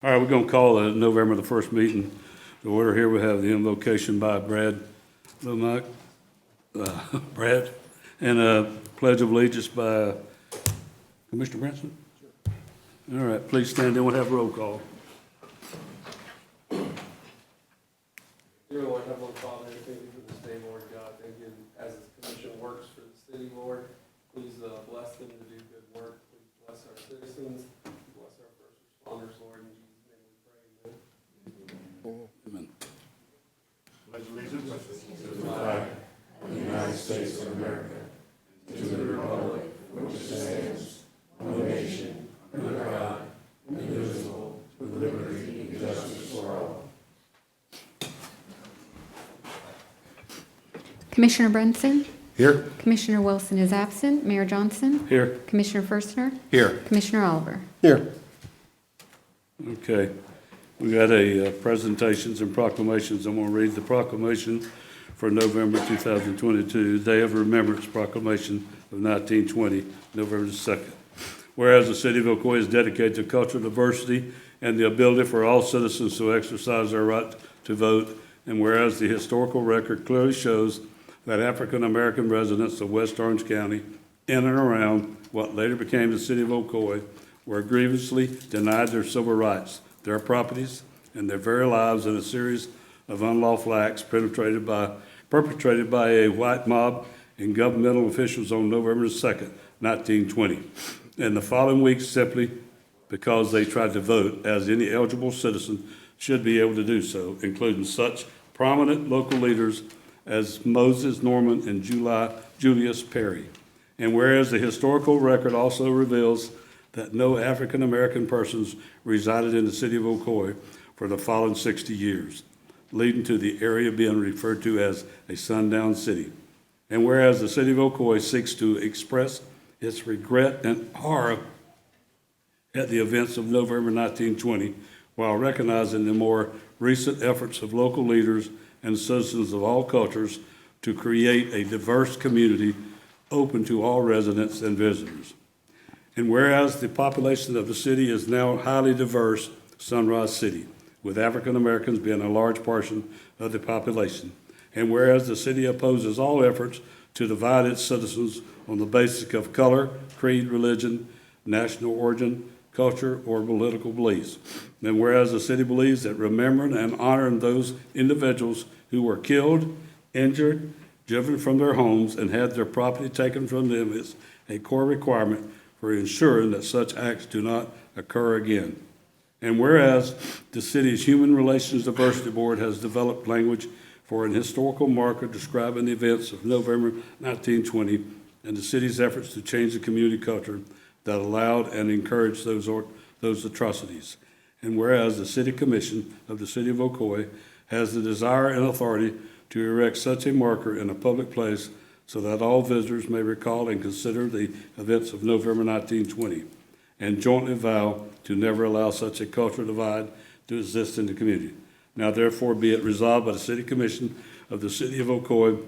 All right, we're going to call the November the 1st meeting to order. Here we have the invocation by Brad, Mike, Brad, and a pledge of allegiance by Commissioner Branson. All right, please stand in. We'll have roll call. Dear Lord, Heavenly Father, thank you for this day, Lord God. Thank you as this commission works for the city, Lord. Please bless them to do good work. Please bless our citizens. Bless our first responders, Lord. In Jesus' name we pray. Amen. Pledge allegiance to the flag of the United States of America, to the republic which stands, one nation, under God, indivisible, with liberty and justice for all. Commissioner Brunson? Here. Commissioner Wilson is absent. Mayor Johnson? Here. Commissioner Firstner? Here. Commissioner Oliver? Here. Okay. We got a presentations and proclamations. I'm going to read the proclamation for November 2022, Day of Remembrance Proclamation of 1920, November the 2nd. Whereas the city of Ocoee is dedicated to cultural diversity and the ability for all citizens to exercise their right to vote, and whereas the historical record clearly shows that African American residents of West Orange County in and around what later became the city of Ocoee were grievously denied their civil rights, their properties, and their very lives in a series of unlawful acts perpetrated by a white mob and governmental officials on November 2nd, 1920. And the following week, simply because they tried to vote, as any eligible citizen should be able to do so, including such prominent local leaders as Moses Norman and Julius Perry. And whereas the historical record also reveals that no African American persons resided in the city of Ocoee for the following 60 years, leading to the area being referred to as a sundown city. And whereas the city of Ocoee seeks to express its regret and horror at the events of November 1920, while recognizing the more recent efforts of local leaders and citizens of all cultures to create a diverse community open to all residents and visitors. And whereas the population of the city is now highly diverse, Sunrise City, with African Americans being a large portion of the population. And whereas the city opposes all efforts to divide its citizens on the basis of color, creed, religion, national origin, culture, or political beliefs. And whereas the city believes that remembering and honoring those individuals who were killed, injured, driven from their homes, and had their property taken from them is a core requirement for ensuring that such acts do not occur again. And whereas the city's Human Relations Diversity Board has developed language for an historical marker describing the events of November 1920 and the city's efforts to change the community culture that allowed and encouraged those atrocities. And whereas the City Commission of the City of Ocoee has the desire and authority to erect such a marker in a public place so that all visitors may recall and consider the events of November 1920, and jointly vow to never allow such a cultural divide to exist in the community. Now therefore be it resolved by the City Commission of the City of Ocoee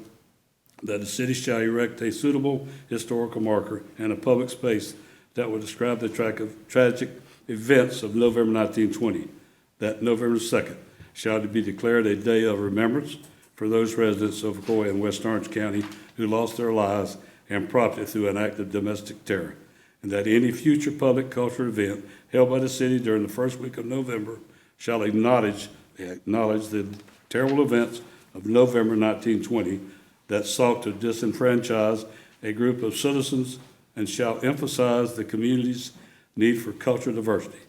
that the city shall erect a suitable historical marker in a public space that will describe the tragic events of November 1920, that November 2nd shall be declared a day of remembrance for those residents of Ocoee and West Orange County who lost their lives and property through an act of domestic terror, and that any future public cultural event held by the city during the first week of November shall acknowledge the terrible events of November 1920 that sought to disenfranchise a group of citizens and shall emphasize the community's need for cultural diversity.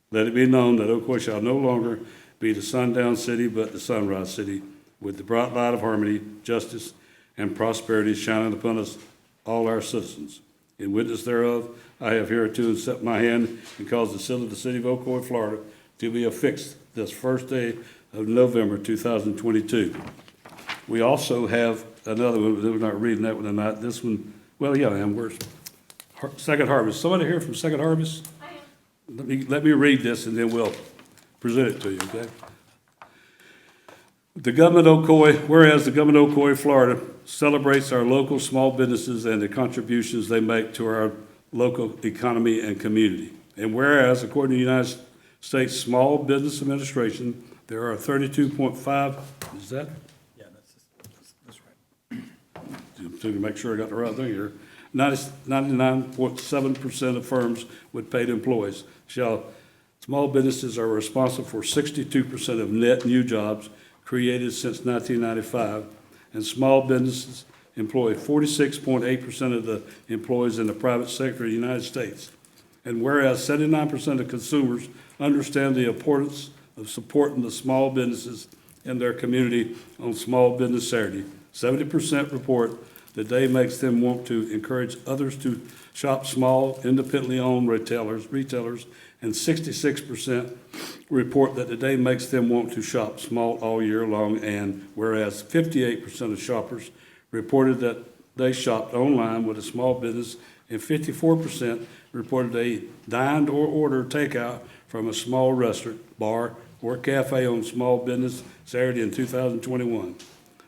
Let it be known that Ocoee shall no longer be the sundown city, but the sunrise city, with the bright light of harmony, justice, and prosperity shining upon us, all our citizens. In witness thereof, I have hereto set my hand and caused the seal of the city of Ocoee, Florida, to be affixed this first day of November 2022. We also have another one, we're not reading that one tonight. This one, well, yeah, I am. Where's Second Harvest? Somebody here from Second Harvest? I am. Let me read this and then we'll present it to you, okay? The government of Ocoee, whereas the government of Ocoee, Florida, celebrates our local small businesses and the contributions they make to our local economy and community. And whereas, according to the United State Small Business Administration, there are 32.5, is that? Yeah, that's right. To make sure I got the right thing here, 99.7% of firms with paid employees. Small businesses are responsible for 62% of net new jobs created since 1995, and small businesses employ 46.8% of the employees in the private sector of the United States. And whereas 79% of consumers understand the importance of supporting the small businesses in their community on Small Business Saturday, 70% report the day makes them want to encourage others to shop small, independently owned retailers, and 66% report that the day makes them want to shop small all year long, and whereas 58% of shoppers reported that they shopped online with a small business, and 54% reported they dined or ordered takeout from a small restaurant, bar, or cafe on Small Business Saturday in 2021.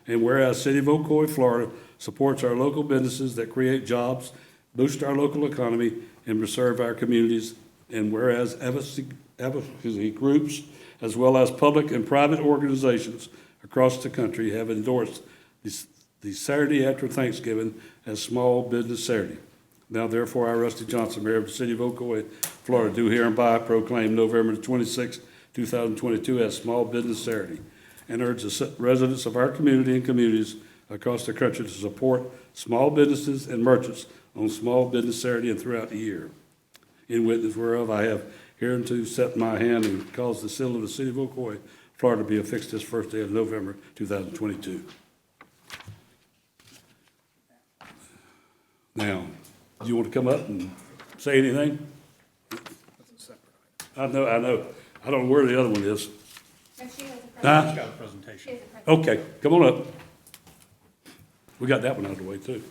And whereas City of Ocoee, Florida, supports our local businesses that create jobs, boost our local economy, and preserve our communities. And whereas advocacy groups, as well as public and private organizations across the country, have endorsed the Saturday after Thanksgiving as Small Business Saturday. Now therefore, I, Rusty Johnson, Mayor of the City of Ocoee, Florida, do hereby proclaim November 26, 2022 as Small Business Saturday, and urge the residents of our community and communities across the country to support small businesses and merchants on Small Business Saturday and throughout the year. In witness whereof, I have hereunto set my hand and caused the seal of the City of Ocoee, Florida, to be affixed this first day of November 2022. Now, do you want to come up and say anything? That's a separate item. I know. I don't know where the other one is. She has Huh? It's got a presentation. Okay, come on up. We got that one out of the way, too.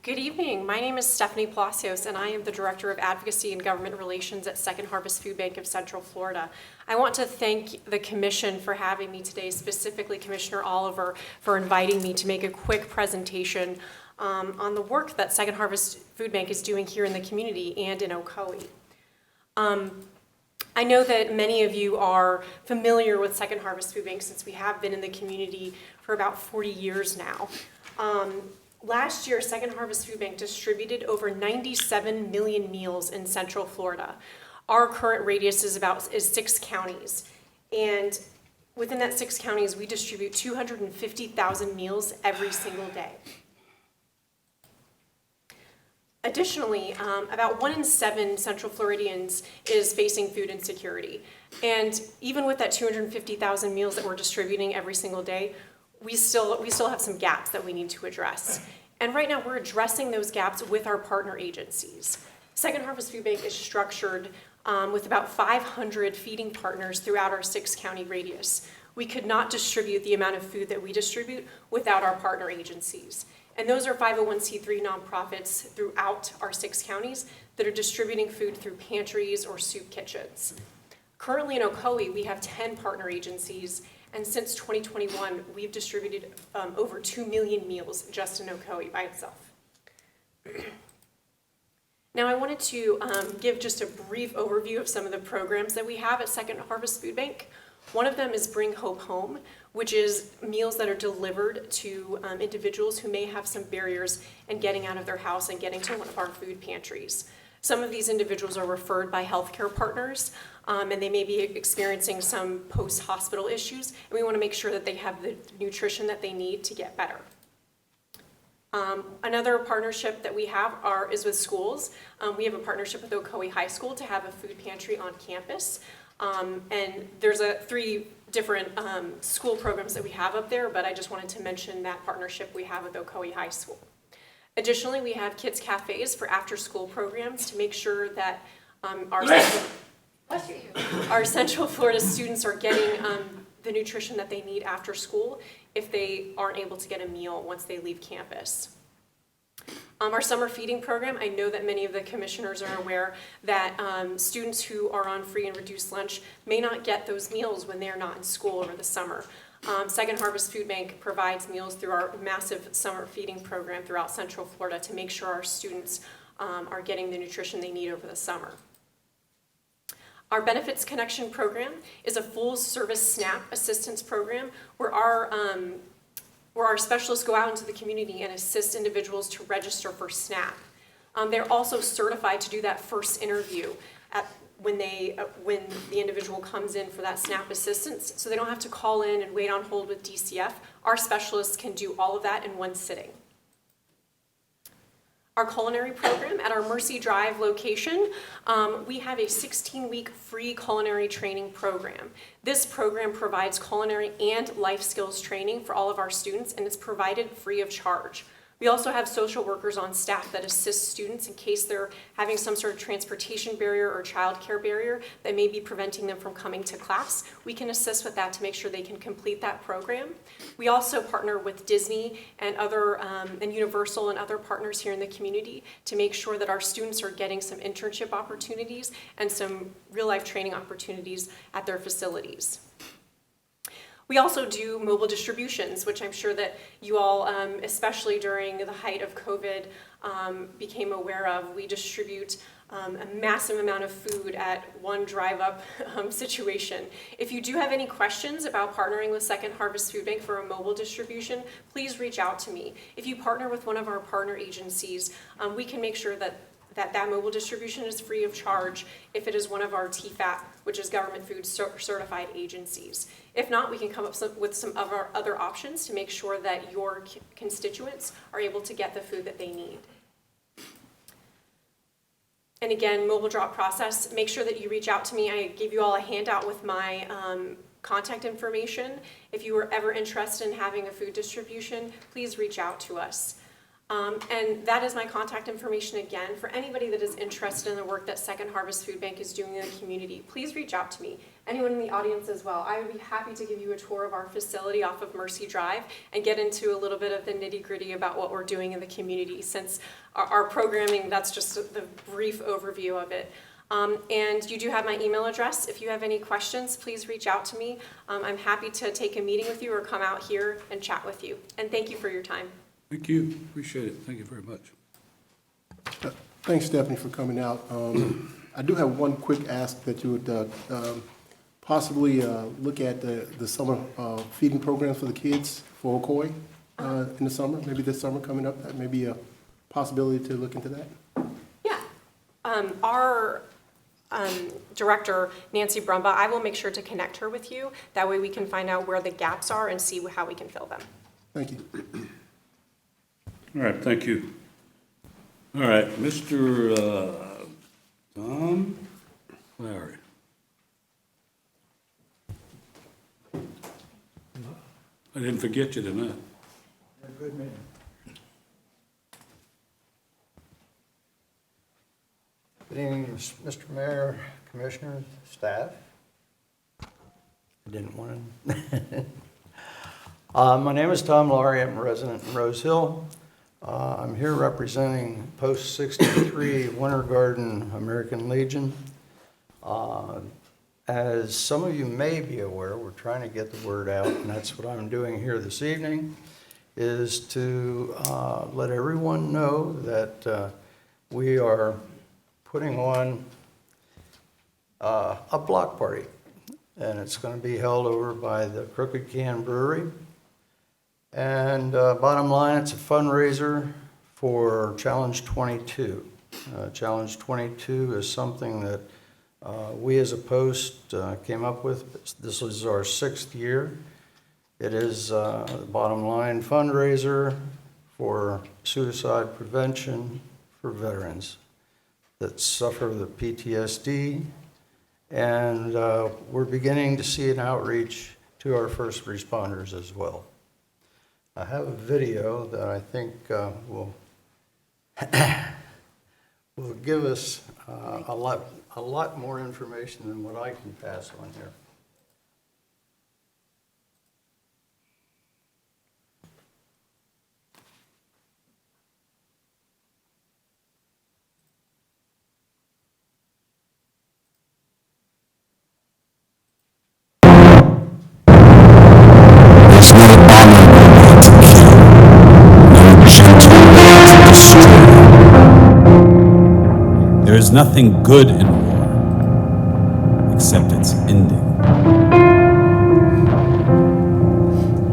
Good evening. My name is Stephanie Palacios, and I am the Director of Advocacy and Government Relations at Second Harvest Food Bank of Central Florida. I want to thank the Commission for having me today, specifically Commissioner Oliver for inviting me to make a quick presentation on the work that Second Harvest Food Bank is doing here in the community and in Ocoee. I know that many of you are familiar with Second Harvest Food Bank since we have been in the community for about 40 years now. Last year, Second Harvest Food Bank distributed over 97 million meals in Central Florida. Our current radius is 6 counties. And within that 6 counties, we distribute 250,000 meals every single day. Additionally, about 1 in 7 Central Floridians is facing food insecurity. And even with that 250,000 meals that we're distributing every single day, we still have some gaps that we need to address. And right now we're addressing those gaps with our partner agencies. Second Harvest Food Bank is structured with about 500 feeding partners throughout our 6-county radius. We could not distribute the amount of food that we distribute without our partner agencies. And those are 501c3 nonprofits throughout our 6 counties that are distributing food through pantries or soup kitchens. Currently in Ocoee, we have 10 partner agencies, and since 2021, we've distributed over 2 million meals just in Ocoee by itself. Now I wanted to give just a brief overview of some of the programs that we have at Second Harvest Food Bank. One of them is Bring Hope Home, which is meals that are delivered to individuals who may have some barriers in getting out of their house and getting to one of our food pantries. Some of these individuals are referred by healthcare partners, and they may be experiencing some post-hospital issues, and we want to make sure that they have the nutrition that they need to get better. Another partnership that we have is with schools. We have a partnership with Ocoee High School to have a food pantry on campus. And there's 3 different school programs that we have up there, but I just wanted to mention that partnership we have with Ocoee High School. Additionally, we have kids cafes for after-school programs to make sure that our Central Florida students are getting the nutrition that they need after school if they aren't able to get a meal once they leave campus. Our summer feeding program, I know that many of the commissioners are aware that students who are on free and reduced lunch may not get those meals when they're not in school over the summer. Second Harvest Food Bank provides meals through our massive summer feeding program throughout Central Florida to make sure our students are getting the nutrition they need over the summer. Our Benefits Connection program is a full-service SNAP assistance program where our specialists go out into the community and assist individuals to register for SNAP. They're also certified to do that first interview when the individual comes in for that SNAP assistance, so they don't have to call in and wait on hold with DCF. Our specialists can do all of that in one sitting. Our culinary program at our Mercy Drive location, we have a 16-week free culinary training program. This program provides culinary and life skills training for all of our students, and it's provided free of charge. We also have social workers on staff that assist students in case they're having some sort of transportation barrier or childcare barrier that may be preventing them from coming to class. We can assist with that to make sure they can complete that program. We also partner with Disney and and Universal and other partners here in the community to make sure that our students are getting some internship opportunities and some real-life training opportunities at their facilities. We also do mobile distributions, which I'm sure that you all, especially during the height of COVID, became aware of. We distribute a massive amount of food at one drive-up situation. If you do have any questions about partnering with Second Harvest Food Bank for a mobile distribution, please reach out to me. If you partner with one of our partner agencies, we can make sure that mobile distribution is free of charge if it is one of our TFAP, which is Government Food Certified agencies. If not, we can come up with some of our other options to make sure that your constituents are able to get the food that they need. And again, mobile drop process, make sure that you reach out to me. I gave you all a handout with my contact information. If you were ever interested in having a food distribution, please reach out to us. And that is my contact information again. For anybody that is interested in the work that Second Harvest Food Bank is doing in the community, please reach out to me. Anyone in the audience as well. I would be happy to give you a tour of our facility off of Mercy Drive and get into a little bit of the nitty-gritty about what we're doing in the community. Since our programming, that's just the brief overview of it. And you do have my email address. If you have any questions, please reach out to me. I'm happy to take a meeting with you or come out here and chat with you. And thank you for your time. Thank you, appreciate it, thank you very much. Thanks, Stephanie, for coming out. I do have one quick ask that you would possibly look at the summer feeding programs for the kids for Ocoee in the summer, maybe this summer coming up. That may be a possibility to look into that. Yeah. Our director, Nancy Brumba, I will make sure to connect her with you. That way we can find out where the gaps are and see how we can fill them. Thank you. All right, thank you. All right, Mr. Tom Larry. I didn't forget you tonight. Good man. Good evening, Mr. Mayor, Commissioners, staff. I didn't want to. My name is Tom Laurie. I'm a resident in Rose Hill. I'm here representing Post 63 Winter Garden American Legion. As some of you may be aware, we're trying to get the word out, and that's what I'm doing here this evening, is to let everyone know that we are putting on a block party, and it's going to be held over by the Crooked Can Brewery. And bottom line, it's a fundraiser for Challenge 22. Challenge 22 is something that we as a post came up with. This is our 6th year. It is the bottom line fundraiser for suicide prevention for veterans that suffer the PTSD. And we're beginning to see an outreach to our first responders as well. I have a video that I think will give us a lot more information than what I can pass on here. nothing good in war, except its ending.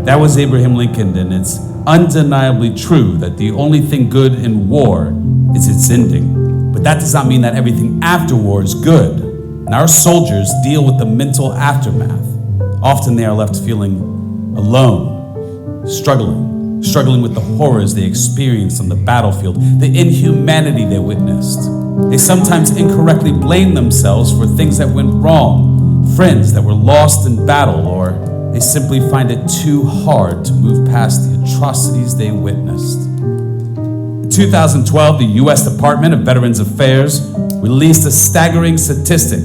That was Abraham Lincoln, and it's undeniably true that the only thing good in war is its ending. But that does not mean that everything after war is good. And our soldiers deal with the mental aftermath. Often they are left feeling alone, struggling with the horrors they experienced on the battlefield, the inhumanity they witnessed. They sometimes incorrectly blame themselves for things that went wrong, friends that were lost in battle, or they simply find it too hard to move past the atrocities they witnessed. In 2012, the U.S. Department of Veterans Affairs released a staggering statistic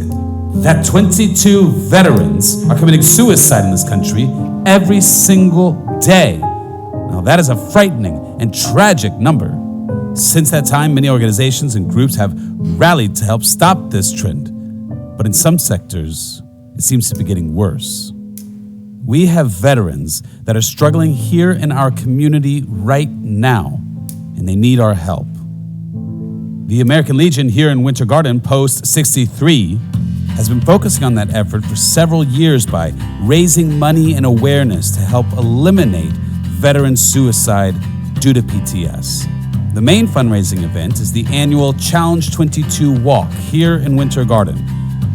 that 22 veterans are committing suicide in this country every single day. Now, that is a frightening and tragic number. Since that time, many organizations and groups have rallied to help stop this trend. But in some sectors, it seems to be getting worse. We have veterans that are struggling here in our community right now, and they need our help. The American Legion here in Winter Garden, Post 63, has been focusing on that effort for several years by raising money and awareness to help eliminate veteran suicide due to PTS. The main fundraising event is the annual Challenge 22 Walk here in Winter Garden.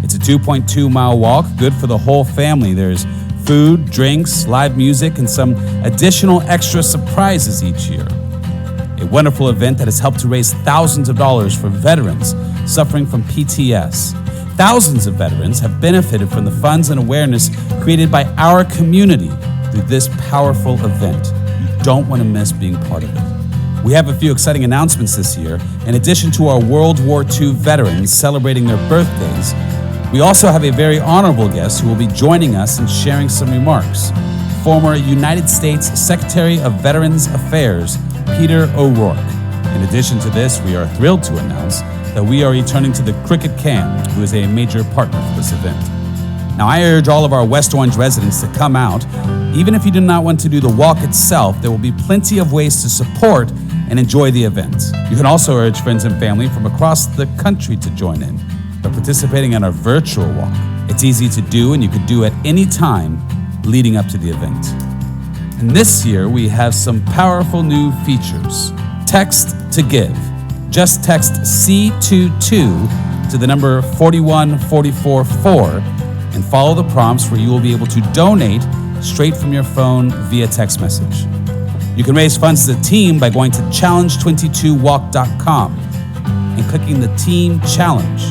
It's a 2.2-mile walk, good for the whole family. There's food, drinks, live music, and some additional extra surprises each year. A wonderful event that has helped to raise thousands of dollars for veterans suffering from PTS. Thousands of veterans have benefited from the funds and awareness created by our community through this powerful event. You don't want to miss being part of it. We have a few exciting announcements this year. In addition to our World War II veterans celebrating their birthdays, we also have a very honorable guest who will be joining us and sharing some remarks. Former United States Secretary of Veterans Affairs, Peter O'Rourke. In addition to this, we are thrilled to announce that we are returning to the Cricket Can, who is a major partner for this event. Now, I urge all of our West Orange residents to come out. Even if you do not want to do the walk itself, there will be plenty of ways to support and enjoy the event. You can also urge friends and family from across the country to join in by participating in our virtual walk. It's easy to do, and you could do at any time leading up to the event. And this year, we have some powerful new features. Text to give. Just text C22 to the number 41444 and follow the prompts where you will be able to donate straight from your phone via text message. You can raise funds as a team by going to challenge22walk.com and clicking the Team Challenge.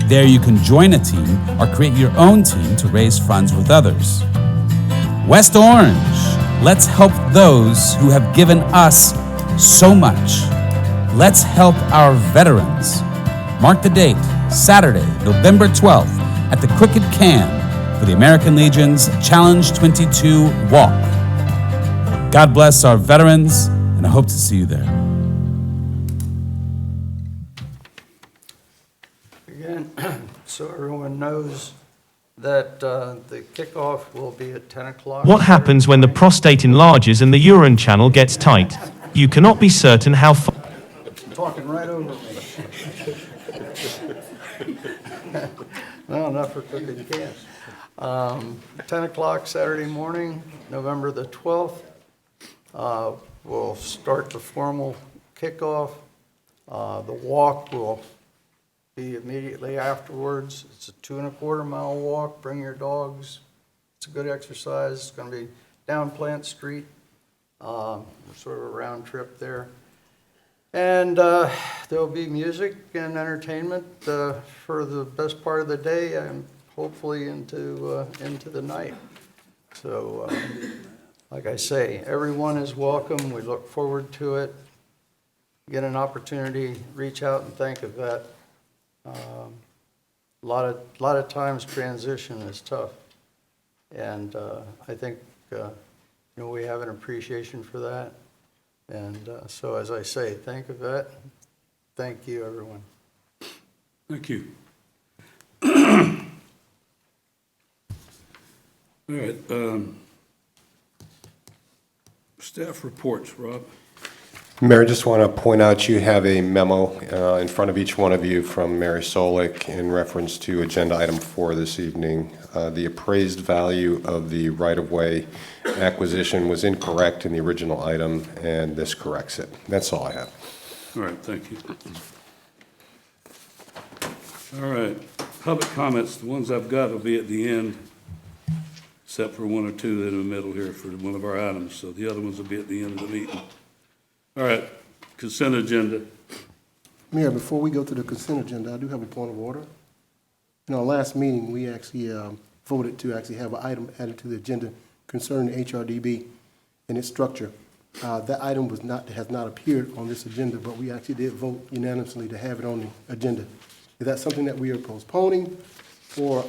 There you can join a team or create your own team to raise funds with others. West Orange, let's help those who have given us so much. Let's help our veterans. Mark the date, Saturday, November 12th, at the Cricket Can for the American Legion's Challenge 22 Walk. God bless our veterans, and I hope to see you there. Again, so everyone knows that the kickoff will be at 10 o'clock. What happens when the prostate enlarges and the urine channel gets tight? You cannot be certain how far. Talking right over me. Well, enough for cooking cans. 10 o'clock Saturday morning, November the 12th. We'll start the formal kickoff. The walk will be immediately afterwards. It's a 2.25-mile walk. Bring your dogs. It's a good exercise. It's going to be down Plant Street. Sort of a round trip there. And there'll be music and entertainment for the best part of the day and hopefully into the night. So, like I say, everyone is welcome. We look forward to it. Get an opportunity, reach out and thank a vet. A lot of times transition is tough, and I think we have an appreciation for that. And so, as I say, thank a vet. Thank you, everyone. Thank you. All right. Staff reports, Rob. Mayor, I just want to point out you have a memo in front of each one of you from Mary Solik in reference to agenda item 4 this evening. The appraised value of the right-of-way acquisition was incorrect in the original item, and this corrects it. That's all I have. All right, thank you. All right, public comments, the ones I've got will be at the end, except for one or two in the middle here for one of our items, so the other ones will be at the end of the meeting. All right, consent agenda. Mayor, before we go to the consent agenda, I do have a point of order. In our last meeting, we actually voted to actually have an item added to the agenda concerning HRDB and its structure. That item has not appeared on this agenda, but we actually did vote unanimously to have it on the agenda. Is that something that we are postponing, or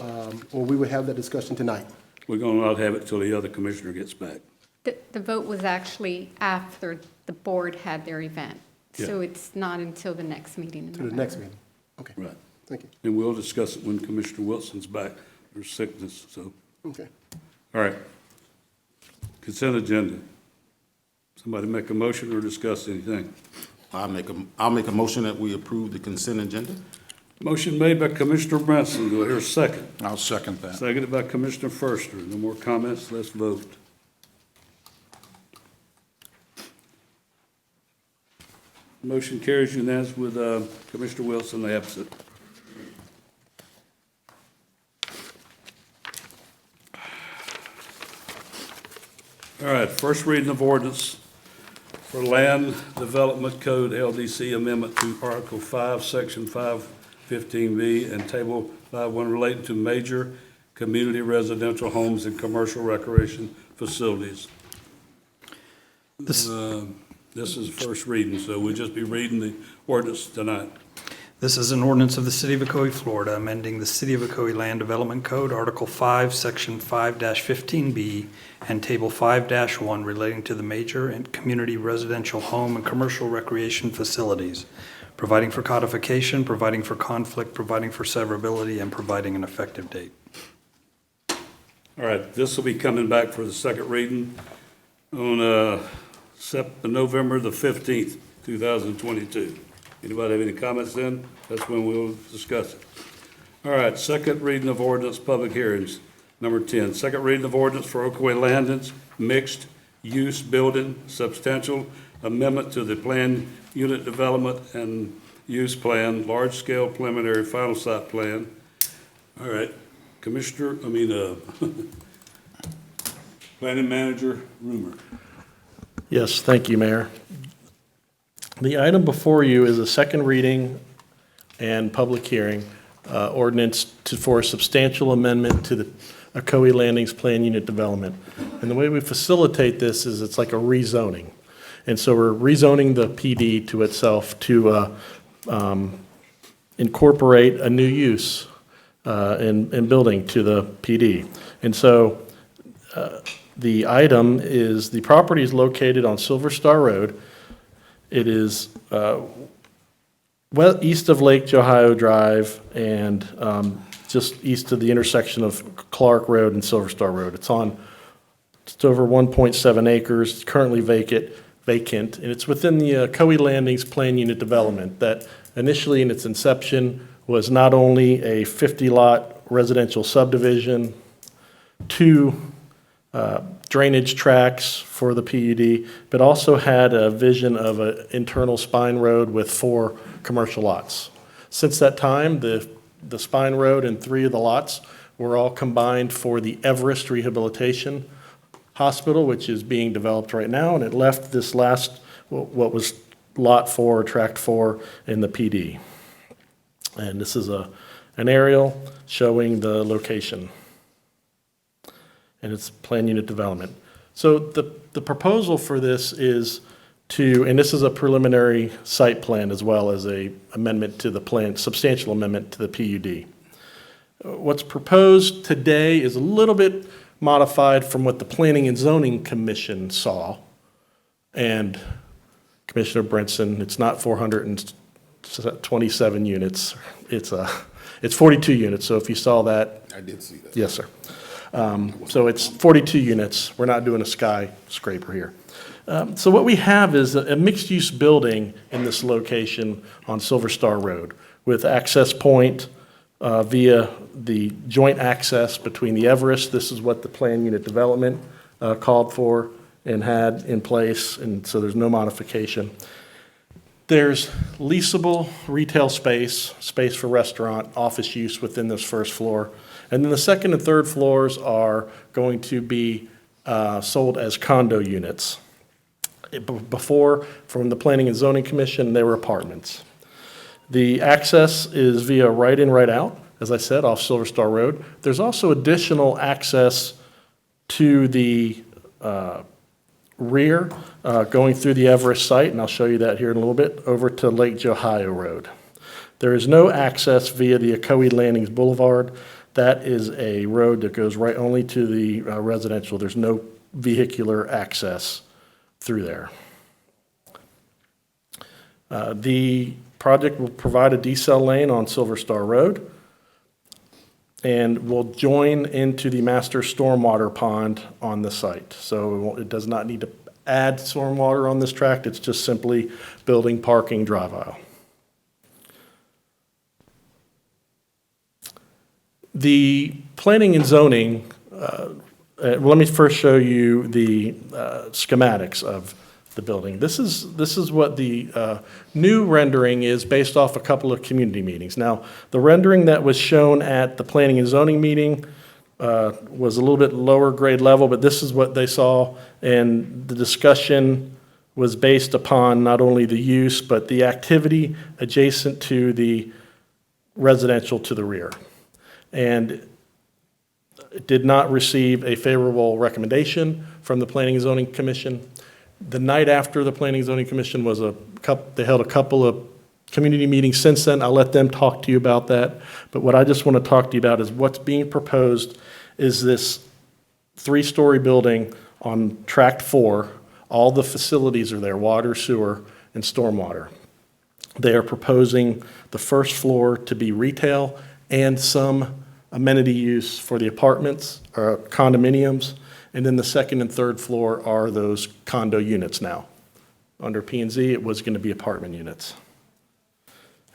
we would have that discussion tonight? We're going to not have it till the other commissioner gets back. The vote was actually after the board had their event. So Yeah. it's not until the next meeting in To the November. next meeting? Okay, Right. thank you. And we'll discuss it when Commissioner Wilson's back, or sickness, so. Okay. All right. Consent agenda. Somebody make a motion or discuss anything? I'll make a motion that we approve the consent agenda. Motion made by Commissioner Branson. Do I hear a second? I'll second that. Seconded by Commissioner Forster. No more comments. Let's vote. Motion carries unanimous with Commissioner Wilson absent. All right, first reading of ordinance for Land Development Code LDC Amendment to Article 5, Section 515B and Table 51 relating to major community residential homes and commercial recreation facilities. This is first reading, so we'll just be reading the ordinance tonight. This is an ordinance of the City of Ocoee, Florida, amending the City of Ocoee Land Development Code, Article 5, Section 5-15B, and Table 5-1 relating to the major and community residential home and commercial recreation facilities, providing for codification, providing for conflict, providing for severability, and providing an effective date. All right, this will be coming back for the second reading on November the 15th, 2022. Anybody have any comments then? That's when we'll discuss it. All right, second reading of ordinance, public hearings, number 10. Second reading of ordinance for Ocoee Landings, mixed use building, substantial amendment to the planned unit development and use plan, large-scale preliminary final site plan. All right, Planning Manager Rumor. Yes, thank you, Mayor. The item before you is a second reading and public hearing, ordinance for a substantial amendment to the Ocoee Landings Plan Unit Development. And the way we facilitate this is it's like a rezoning. And so we're rezoning the PD to itself to incorporate a new use in building to the PD. And so the item is, the property is located on Silver Star Road. It is well east of Lake Ohio Drive and just east of the intersection of Clark Road and Silver Star Road. It's on just over 1.7 acres. It's currently vacant, and it's within the Ocoee Landings Plan Unit Development that initially in its inception was not only a 50-lot residential subdivision, 2 drainage tracks for the PUD, but also had a vision of an internal spine road with 4 commercial lots. Since that time, the spine road and 3 of the lots were all combined for the Everest Rehabilitation Hospital, which is being developed right now, and it left this last, what was Lot 4, or Tract 4 in the PD. And this is an aerial showing the location. And it's plan unit development. So the proposal for this is to, and this is a preliminary site plan as well as a amendment to the plan, substantial amendment to the PUD. What's proposed today is a little bit modified from what the Planning and Zoning Commission saw. And Commissioner Brinson, it's not 427 units, it's 42 units. So if you saw that. I did see that. Yes, sir. So it's 42 units. We're not doing a skyscraper here. So what we have is a mixed-use building in this location on Silver Star Road with access point via the joint access between the Everest. This is what the plan unit development called for and had in place, and so there's no modification. There's leasable retail space, space for restaurant, office use within this first floor. And then the second and third floors are going to be sold as condo units. Before, from the Planning and Zoning Commission, they were apartments. The access is via right-in, right-out, as I said, off Silver Star Road. There's also additional access to the rear, going through the Everest site, and I'll show you that here in a little bit, over to Lake Johio Road. There is no access via the Ocoee Landings Boulevard. That is a road that goes right only to the residential. There's no vehicular access through there. The project will provide a decel lane on Silver Star Road and will join into the master stormwater pond on the site. So it does not need to add stormwater on this tract. It's just simply building, parking, drive aisle. The planning and zoning, let me first show you the schematics of the building. This is what the new rendering is based off a couple of community meetings. Now, the rendering that was shown at the planning and zoning meeting was a little bit lower grade level, but this is what they saw, and the discussion was based upon not only the use, but the activity adjacent to the residential to the rear. And it did not receive a favorable recommendation from the Planning and Zoning Commission. The night after the Planning and Zoning Commission was they held a couple of community meetings since then. I'll let them talk to you about that. But what I just want to talk to you about is what's being proposed is this 3-story building on Tract 4. All the facilities are there, water, sewer, and stormwater. They are proposing the first floor to be retail and some amenity use for the apartments or condominiums. And then the second and third floor are those condo units now. Under P&Z, it was going to be apartment units.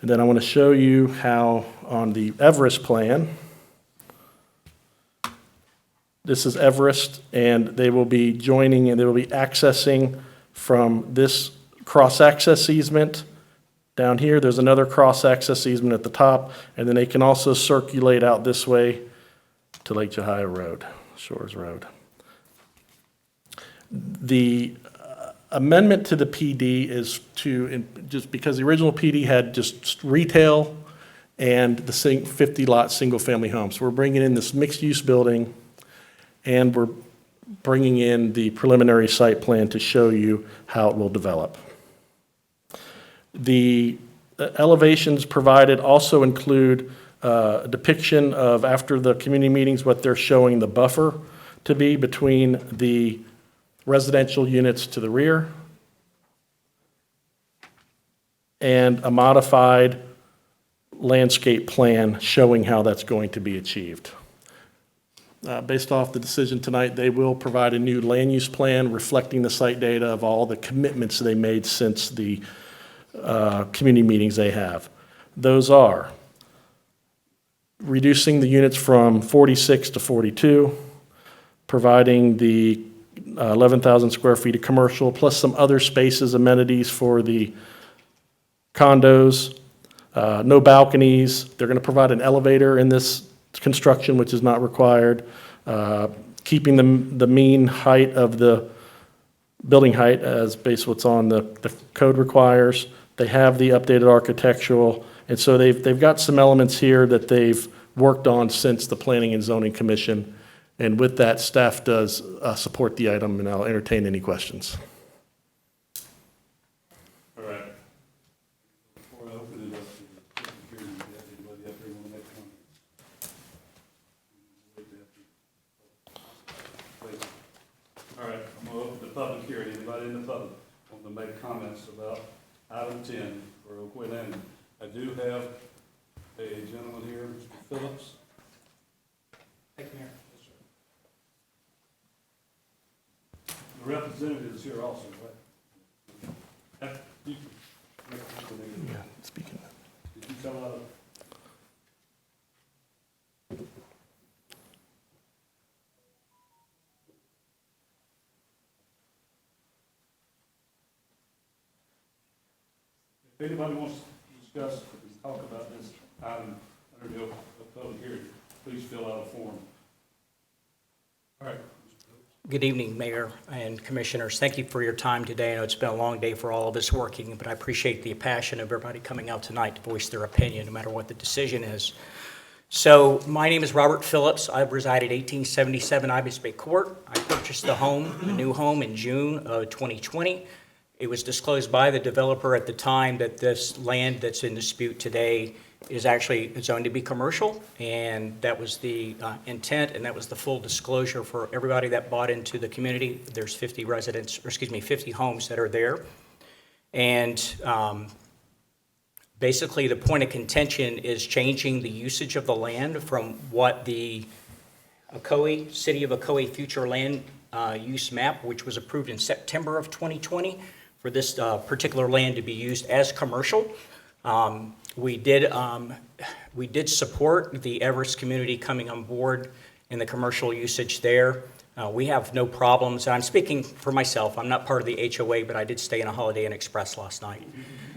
And then I want to show you how on the Everest plan, this is Everest, and they will be joining and they will be accessing from this cross-access easement down here. There's another cross-access easement at the top, and then they can also circulate out this way to Lake Johio Road, Shores Road. The amendment to the PD is just because the original PD had just retail and the 50-lot single-family homes. So we're bringing in this mixed-use building, and we're bringing in the preliminary site plan to show you how it will develop. The elevations provided also include a depiction of, after the community meetings, what they're showing the buffer to be between the residential units to the rear and a modified landscape plan showing how that's going to be achieved. Based off the decision tonight, they will provide a new land use plan reflecting the site data of all the commitments they made since the community meetings they have. Those are reducing the units from 46 to 42, providing the 11,000 square feet of commercial, plus some other spaces, amenities for the condos, no balconies. They're going to provide an elevator in this construction, which is not required, keeping the mean height of the building height as based what's on the code requires. They have the updated architectural, and so they've got some elements here that they've worked on since the Planning and Zoning Commission. And with that, staff does support the item, and I'll entertain any questions. All right. Before I open it up to the public hearing, anybody up there want to make comments? Please. All right, I'm going to open the public hearing. Anybody in the public want to make comments about item 10 for Ocoee Landing? I do have a gentleman here, Mr. Phillips. Thank you, Mayor. representative is here also, right? You- Yeah, speaking. Did you tell out? If anybody wants to discuss and talk about this item under the public hearing, please fill out a form. All right. Good evening, Mayor and Commissioners. Thank you for your time today. I know it's been a long day for all of us working, but I appreciate the passion of everybody coming out tonight to voice their opinion, no matter what the decision is. So my name is Robert Phillips. I reside at 1877 Ibis Bay Court. I purchased the new home in June of 2020. It was disclosed by the developer at the time that this land that's in dispute today is actually zoned to be commercial, and that was the intent, and that was the full disclosure for everybody that bought into the community. There's 50 homes that are there. And basically, the point of contention is changing the usage of the land from what the Ocoee, City of Ocoee Future Land Use Map, which was approved in September of 2020, for this particular land to be used as commercial. We did support the Everest community coming on board in the commercial usage there. We have no problems. I'm speaking for myself. I'm not part of the HOA, but I did stay in a Holiday Inn Express last night.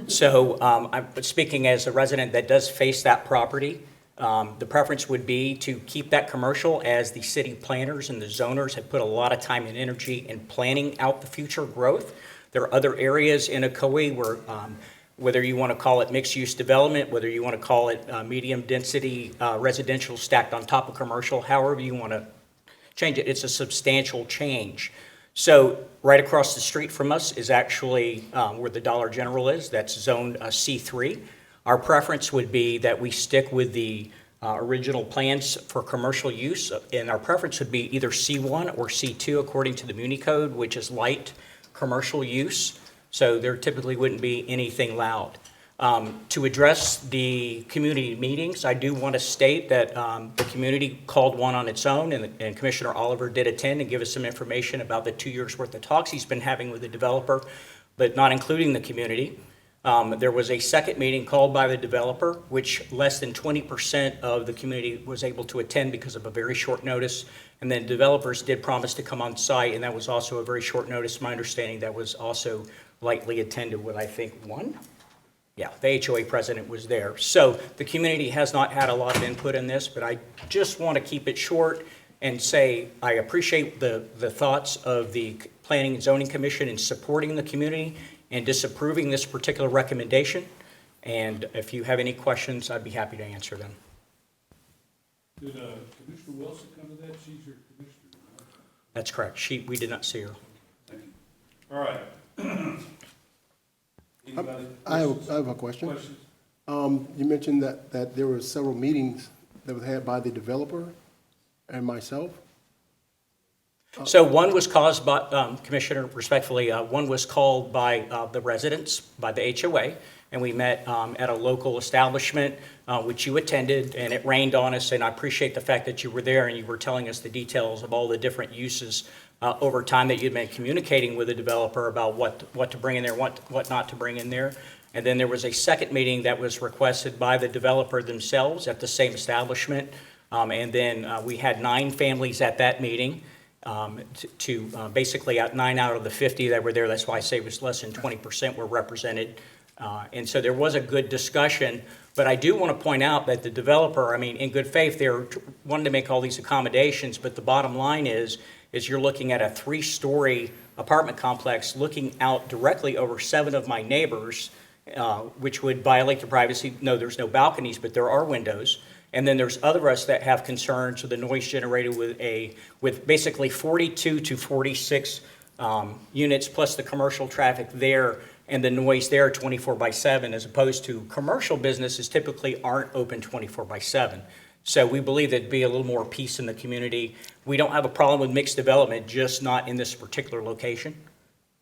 So I'm speaking as a resident that does face that property. The preference would be to keep that commercial, as the city planners and the zoners have put a lot of time and energy in planning out the future growth. There are other areas in Ocoee where, whether you want to call it mixed-use development, whether you want to call it medium-density residential stacked on top of commercial, however you want to change it, it's a substantial change. So right across the street from us is actually where the Dollar General is. That's zoned C3. Our preference would be that we stick with the original plans for commercial use, and our preference would be either C1 or C2 according to the Muni Code, which is light commercial use. So there typically wouldn't be anything loud. To address the community meetings, I do want to state that the community called one on its own, and Commissioner Oliver did attend and give us some information about the 2 years' worth of talks he's been having with the developer, but not including the community. There was a second meeting called by the developer, which less than 20% of the community was able to attend because of a very short notice. And then developers did promise to come on site, and that was also a very short notice. My understanding that was also lightly attended with, I think, one? Yeah, the HOA president was there. So the community has not had a lot of input in this, but I just want to keep it short and say I appreciate the thoughts of the Planning and Zoning Commission in supporting the community and disapproving this particular recommendation. And if you have any questions, I'd be happy to answer them. Did Commissioner Wilson come to that? She's your commissioner, right? That's correct. We did not see her. Thank you. All right. Anybody? I have a question. Questions? You mentioned that there were several meetings that were had by the developer and myself. So one was caused by, Commissioner, respectfully, one was called by the residents, by the HOA, and we met at a local establishment, which you attended, and it rained on us, and I appreciate the fact that you were there and you were telling us the details of all the different uses over time that you'd been communicating with the developer about what to bring in there, what not to bring in there. And then there was a second meeting that was requested by the developer themselves at the same establishment. And then we had 9 families at that meeting. Basically 9 out of the 50 that were there, that's why I say it was less than 20% were represented. And so there was a good discussion, but I do want to point out that the developer, I mean, in good faith, they were wanting to make all these accommodations, but the bottom line is you're looking at a 3-story apartment complex looking out directly over 7 of my neighbors, which would violate their privacy. No, there's no balconies, but there are windows. And then there's other us that have concerns with the noise generated with basically 42 to 46 units plus the commercial traffic there and the noise there 24/7, as opposed to commercial businesses typically aren't open 24/7. So we believe there'd be a little more peace in the community. We don't have a problem with mixed development, just not in this particular location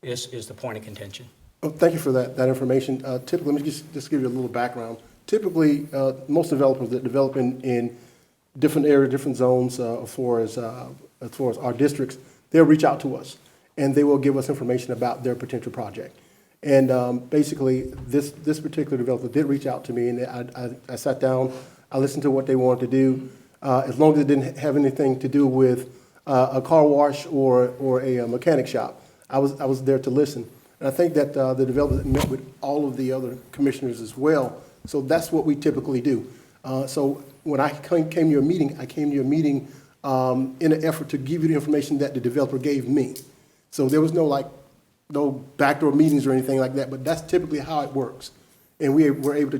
is the point of contention. Oh, thank you for that information. Typically, let me just give you a little background. Typically, most developers that develop in different areas, different zones, as far as our districts, they'll reach out to us. and they will give us information about their potential project. And basically, this particular developer did reach out to me, and I sat down, I listened to what they wanted to do, as long as it didn't have anything to do with a car wash or a mechanic shop. I was there to listen. And I think that the developer met with all of the other commissioners as well. So that's what we typically do. So when I came to your meeting, I came to your meeting in an effort to give you the information that the developer gave me. So there was no backdoor meetings or anything like that, but that's typically how it works. And we were able to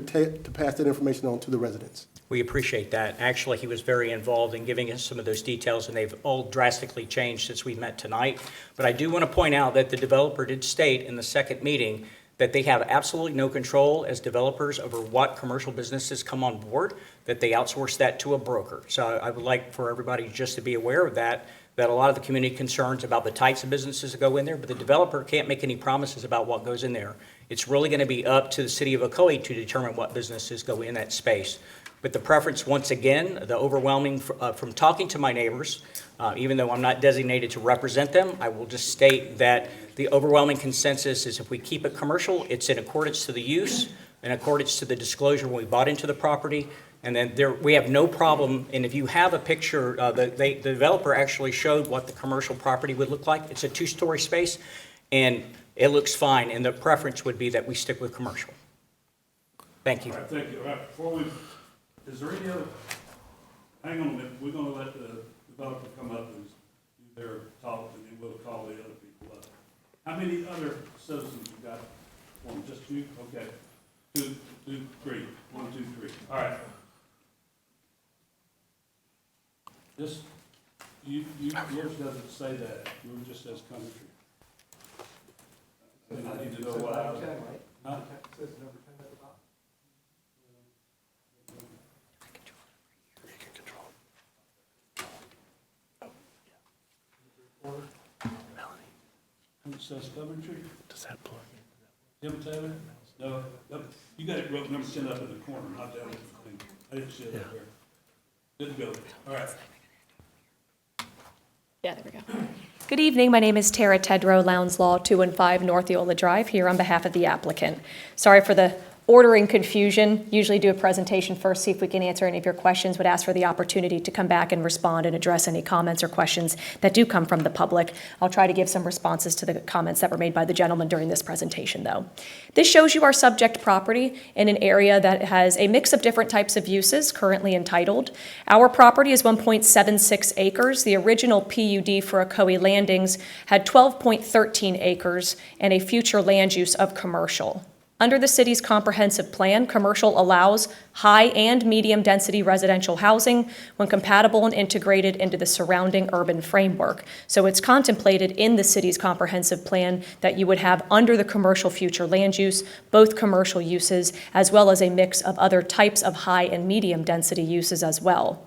pass that information on to the residents. We appreciate that. Actually, he was very involved in giving us some of those details, and they've all drastically changed since we met tonight. But I do want to point out that the developer did state in the second meeting that they have absolutely no control as developers over what commercial businesses come on board, that they outsource that to a broker. So I would like for everybody just to be aware of that a lot of the community concerns about the types of businesses that go in there, but the developer can't make any promises about what goes in there. It's really going to be up to the city of Ocoee to determine what businesses go in that space. But the preference, once again, the overwhelming, from talking to my neighbors, even though I'm not designated to represent them, I will just state that the overwhelming consensus is if we keep it commercial, it's in accordance to the use, in accordance to the disclosure when we bought into the property. And then we have no problem, and if you have a picture, the developer actually showed what the commercial property would look like. It's a two-story space, and it looks fine, and the preference would be that we stick with commercial. Thank you. All right, thank you. All right, is there any other, hang on a minute, we're gonna let the developer come up and do their talk, and then we'll call the other people up. How many other citizens you got? One, just you? Okay. Two, three. 1, 2, 3. All right. This, yours doesn't say that. Yours just says country. And I need to know why. Huh? It says Coventry? Does that plug in? Tim Taylor? No, you got it wrote number 10 up in the corner, not down in the thing. I didn't see it up there. Good to go. All right. Yeah, there we go. Good evening. My name is Tara Tedrow, Lowndes Law, 215 North Eola Drive, here on behalf of the applicant. Sorry for the ordering confusion. Usually do a presentation first, see if we can answer any of your questions, would ask for the opportunity to come back and respond and address any comments or questions that do come from the public. I'll try to give some responses to the comments that were made by the gentleman during this presentation, though. This shows you our subject property in an area that has a mix of different types of uses currently entitled. Our property is 1.76 acres. The original PUD for Ocoee Landings had 12.13 acres and a future land use of commercial. Under the city's comprehensive plan, commercial allows high and medium density residential housing when compatible and integrated into the surrounding urban framework. So it's contemplated in the city's comprehensive plan that you would have under the commercial future land use, both commercial uses, as well as a mix of other types of high and medium density uses as well.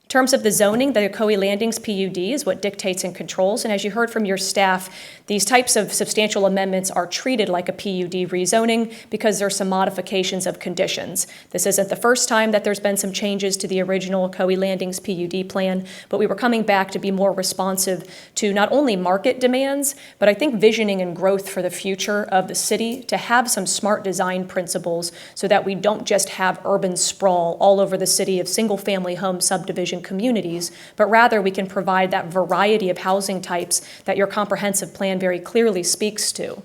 In terms of the zoning, the Ocoee Landings PUD is what dictates and controls, and as you heard from your staff, these types of substantial amendments are treated like a PUD rezoning because there are some modifications of conditions. This isn't the first time that there's been some changes to the original Ocoee Landings PUD plan, but we were coming back to be more responsive to not only market demands, but I think visioning and growth for the future of the city to have some smart design principles so that we don't just have urban sprawl all over the city of single-family home subdivision communities, but rather we can provide that variety of housing types that your comprehensive plan very clearly speaks to.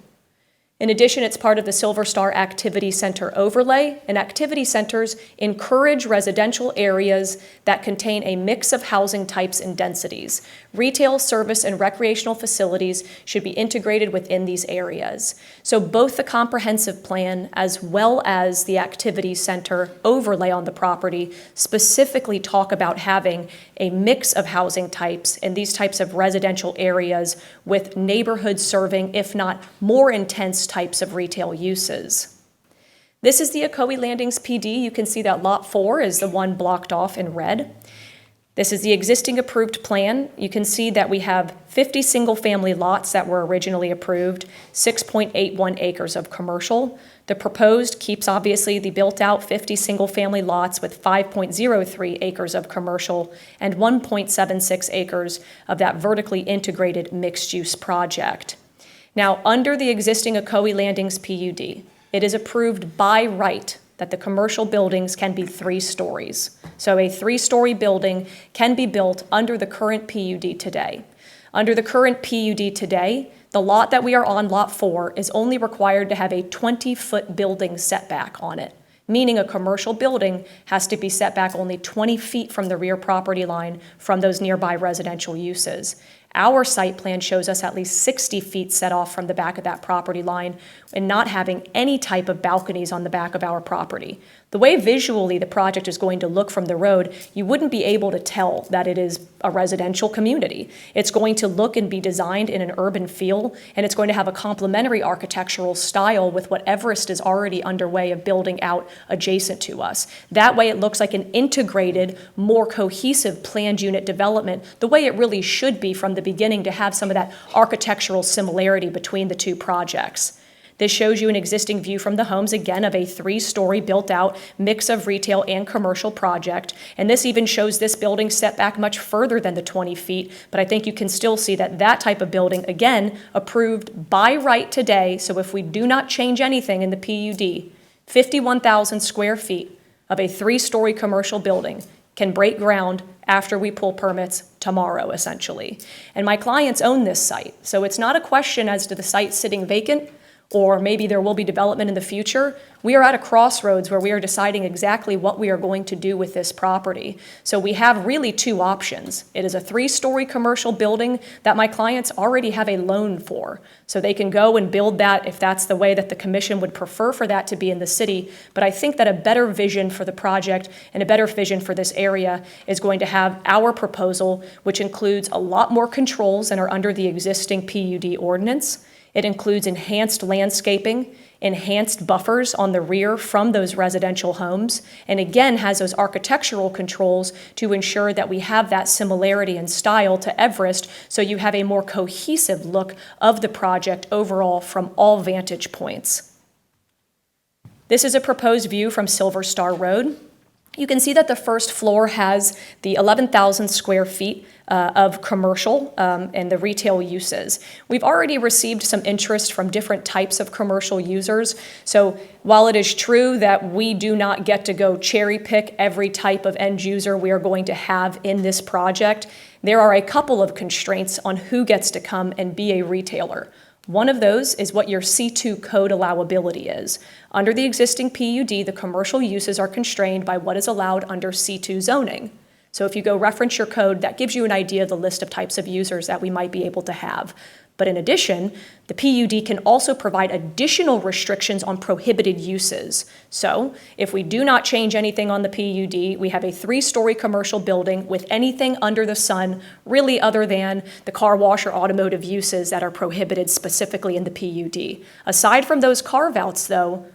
In addition, it's part of the Silver Star Activity Center overlay, and activity centers encourage residential areas that contain a mix of housing types and densities. Retail, service, and recreational facilities should be integrated within these areas. So both the comprehensive plan as well as the activity center overlay on the property specifically talk about having a mix of housing types and these types of residential areas with neighborhood serving, if not more intense types of retail uses. This is the Ocoee Landings PD. You can see that Lot 4 is the one blocked off in red. This is the existing approved plan. You can see that we have 50 single-family lots that were originally approved, 6.81 acres of commercial. The proposed keeps obviously the built-out 50 single-family lots with 5.03 acres of commercial and 1.76 acres of that vertically integrated mixed-use project. Now, under the existing Ocoee Landings PUD, it is approved by right that the commercial buildings can be 3 stories. So a 3-story building can be built under the current PUD today. Under the current PUD today, the lot that we are on, Lot 4, is only required to have a 20-foot building setback on it, meaning a commercial building has to be set back only 20 feet from the rear property line from those nearby residential uses. Our site plan shows us at least 60 feet set off from the back of that property line and not having any type of balconies on the back of our property. The way visually the project is going to look from the road, you wouldn't be able to tell that it is a residential community. It's going to look and be designed in an urban feel, and it's going to have a complementary architectural style with what Everest is already underway of building out adjacent to us. That way it looks like an integrated, more cohesive planned unit development, the way it really should be from the beginning, to have some of that architectural similarity between the two projects. This shows you an existing view from the homes, again, of a 3-story built-out mix of retail and commercial project. And this even shows this building set back much further than the 20 feet. But I think you can still see that that type of building, again, approved by right today. So if we do not change anything in the PUD, 51,000 square feet of a 3-story commercial building can break ground after we pull permits tomorrow, essentially. And my clients own this site. So it's not a question as to the site sitting vacant, or maybe there will be development in the future. We are at a crossroads where we are deciding exactly what we are going to do with this property. So we have really 2 options. It is a 3-story commercial building that my clients already have a loan for. So they can go and build that if that's the way that the commission would prefer for that to be in the city. But I think that a better vision for the project and a better vision for this area is going to have our proposal, which includes a lot more controls than are under the existing PUD ordinance. It includes enhanced landscaping, enhanced buffers on the rear from those residential homes, and again has those architectural controls to ensure that we have that similarity in style to Everest, so you have a more cohesive look of the project overall from all vantage points. This is a proposed view from Silver Star Road. You can see that the first floor has the 11,000 square feet of commercial and the retail uses. We've already received some interest from different types of commercial users. So while it is true that we do not get to go cherry pick every type of end user we are going to have in this project, there are a couple of constraints on who gets to come and be a retailer. One of those is what your C2 code allowability is. Under the existing PUD, the commercial uses are constrained by what is allowed under C2 zoning. So if you go reference your code, that gives you an idea of the list of types of users that we might be able to have. But in addition, the PUD can also provide additional restrictions on prohibited uses. So if we do not change anything on the PUD, we have a 3-story commercial building with anything under the sun, really other than the car wash or automotive uses that are prohibited specifically in the PUD. Aside from those carve-outs, though,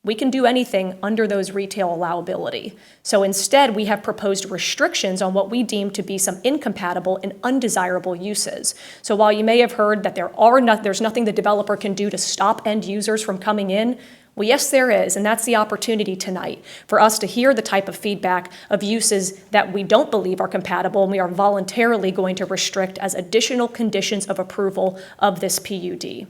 we can do anything under those retail allowability. So instead, we have proposed restrictions on what we deem to be some incompatible and undesirable uses. So while you may have heard that there's nothing the developer can do to stop end users from coming in, well, yes, there is, and that's the opportunity tonight for us to hear the type of feedback of uses that we don't believe are compatible, and we are voluntarily going to restrict as additional conditions of approval of this PUD.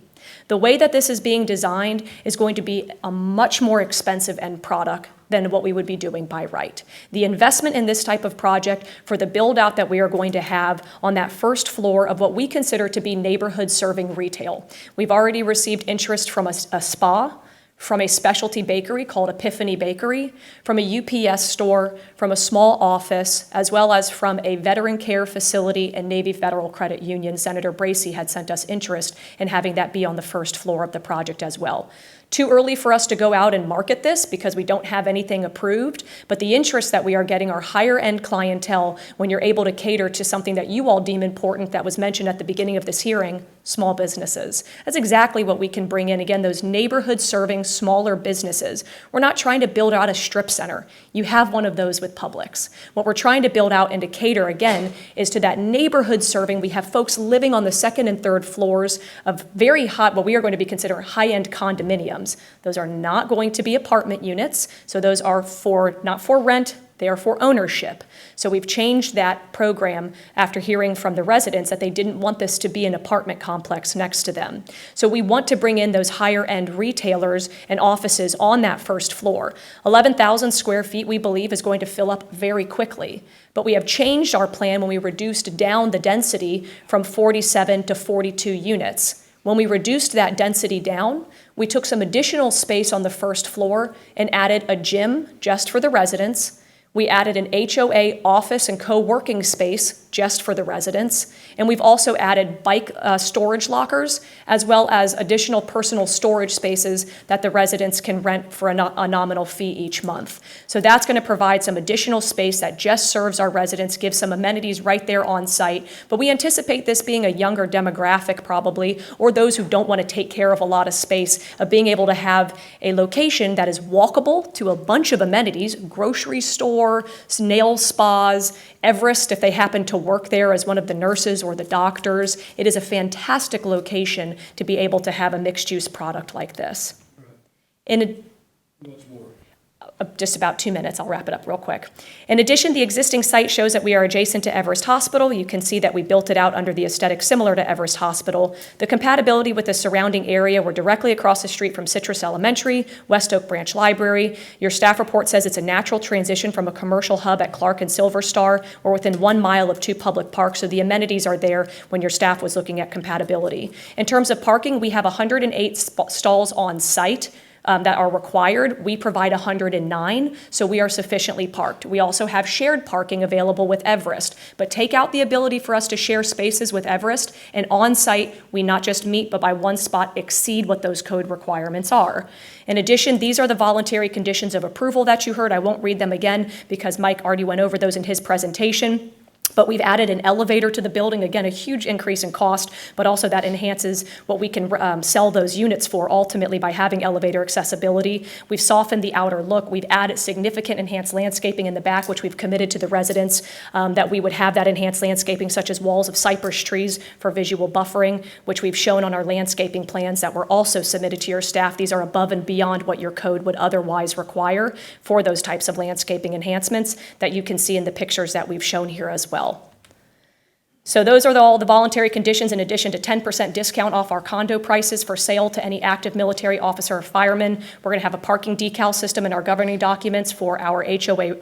The way that this is being designed is going to be a much more expensive end product than what we would be doing by right. The investment in this type of project for the build out that we are going to have on that first floor of what we consider to be neighborhood serving retail. We've already received interest from a spa, from a specialty bakery called Epiphany Bakery, from a UPS store, from a small office, as well as from a veteran care facility and Navy Federal Credit Union. Senator Bracey had sent us interest in having that be on the first floor of the project as well. Too early for us to go out and market this because we don't have anything approved, but the interest that we are getting are higher end clientele when you're able to cater to something that you all deem important that was mentioned at the beginning of this hearing, small businesses. That's exactly what we can bring in. Again, those neighborhood serving smaller businesses. We're not trying to build out a strip center. You have one of those with Publix. What we're trying to build out and to cater, again, is to that neighborhood serving. We have folks living on the second and third floors of very hot, what we are going to be considering high-end condominiums. Those are not going to be apartment units, so those are not for rent, they are for ownership. So we've changed that program after hearing from the residents that they didn't want this to be an apartment complex next to them. So we want to bring in those higher end retailers and offices on that first floor. 11,000 square feet, we believe, is going to fill up very quickly. But we have changed our plan when we reduced down the density from 47 to 42 units. When we reduced that density down, we took some additional space on the first floor and added a gym just for the residents. We added an HOA office and co-working space just for the residents. And we've also added bike storage lockers, as well as additional personal storage spaces that the residents can rent for a nominal fee each month. So that's going to provide some additional space that just serves our residents, gives some amenities right there on site. But we anticipate this being a younger demographic probably, or those who don't want to take care of a lot of space, of being able to have a location that is walkable to a bunch of amenities, grocery store, nail spas, Everest, if they happen to work there as one of the nurses or the doctors. It is a fantastic location to be able to have a mixed-use product like this. Just about 2 minutes, I'll wrap it up real quick. In addition, the existing site shows that we are adjacent to Everest Hospital. You can see that we built it out under the aesthetic similar to Everest Hospital. The compatibility with the surrounding area, we're directly across the street from Citrus Elementary, West Oak Branch Library. Your staff report says it's a natural transition from a commercial hub at Clark and Silver Star. We're within 1 mile of 2 public parks, so the amenities are there when your staff was looking at compatibility. In terms of parking, we have 108 stalls on site that are required. We provide 109, so we are sufficiently parked. We also have shared parking available with Everest, but take out the ability for us to share spaces with Everest, and on-site, we not just meet, but by 1 spot exceed what those code requirements are. In addition, these are the voluntary conditions of approval that you heard. I won't read them again because Mike already went over those in his presentation. But we've added an elevator to the building, again, a huge increase in cost, but also that enhances what we can sell those units for ultimately by having elevator accessibility. We've softened the outer look. We've added significant enhanced landscaping in the back, which we've committed to the residents that we would have that enhanced landscaping, such as walls of cypress trees for visual buffering, which we've shown on our landscaping plans that were also submitted to your staff. These are above and beyond what your code would otherwise require for those types of landscaping enhancements that you can see in the pictures that we've shown here as well. So those are all the voluntary conditions in addition to 10% discount off our condo prices for sale to any active military officer or fireman. We're going to have a parking decal system in our governing documents for our HOA.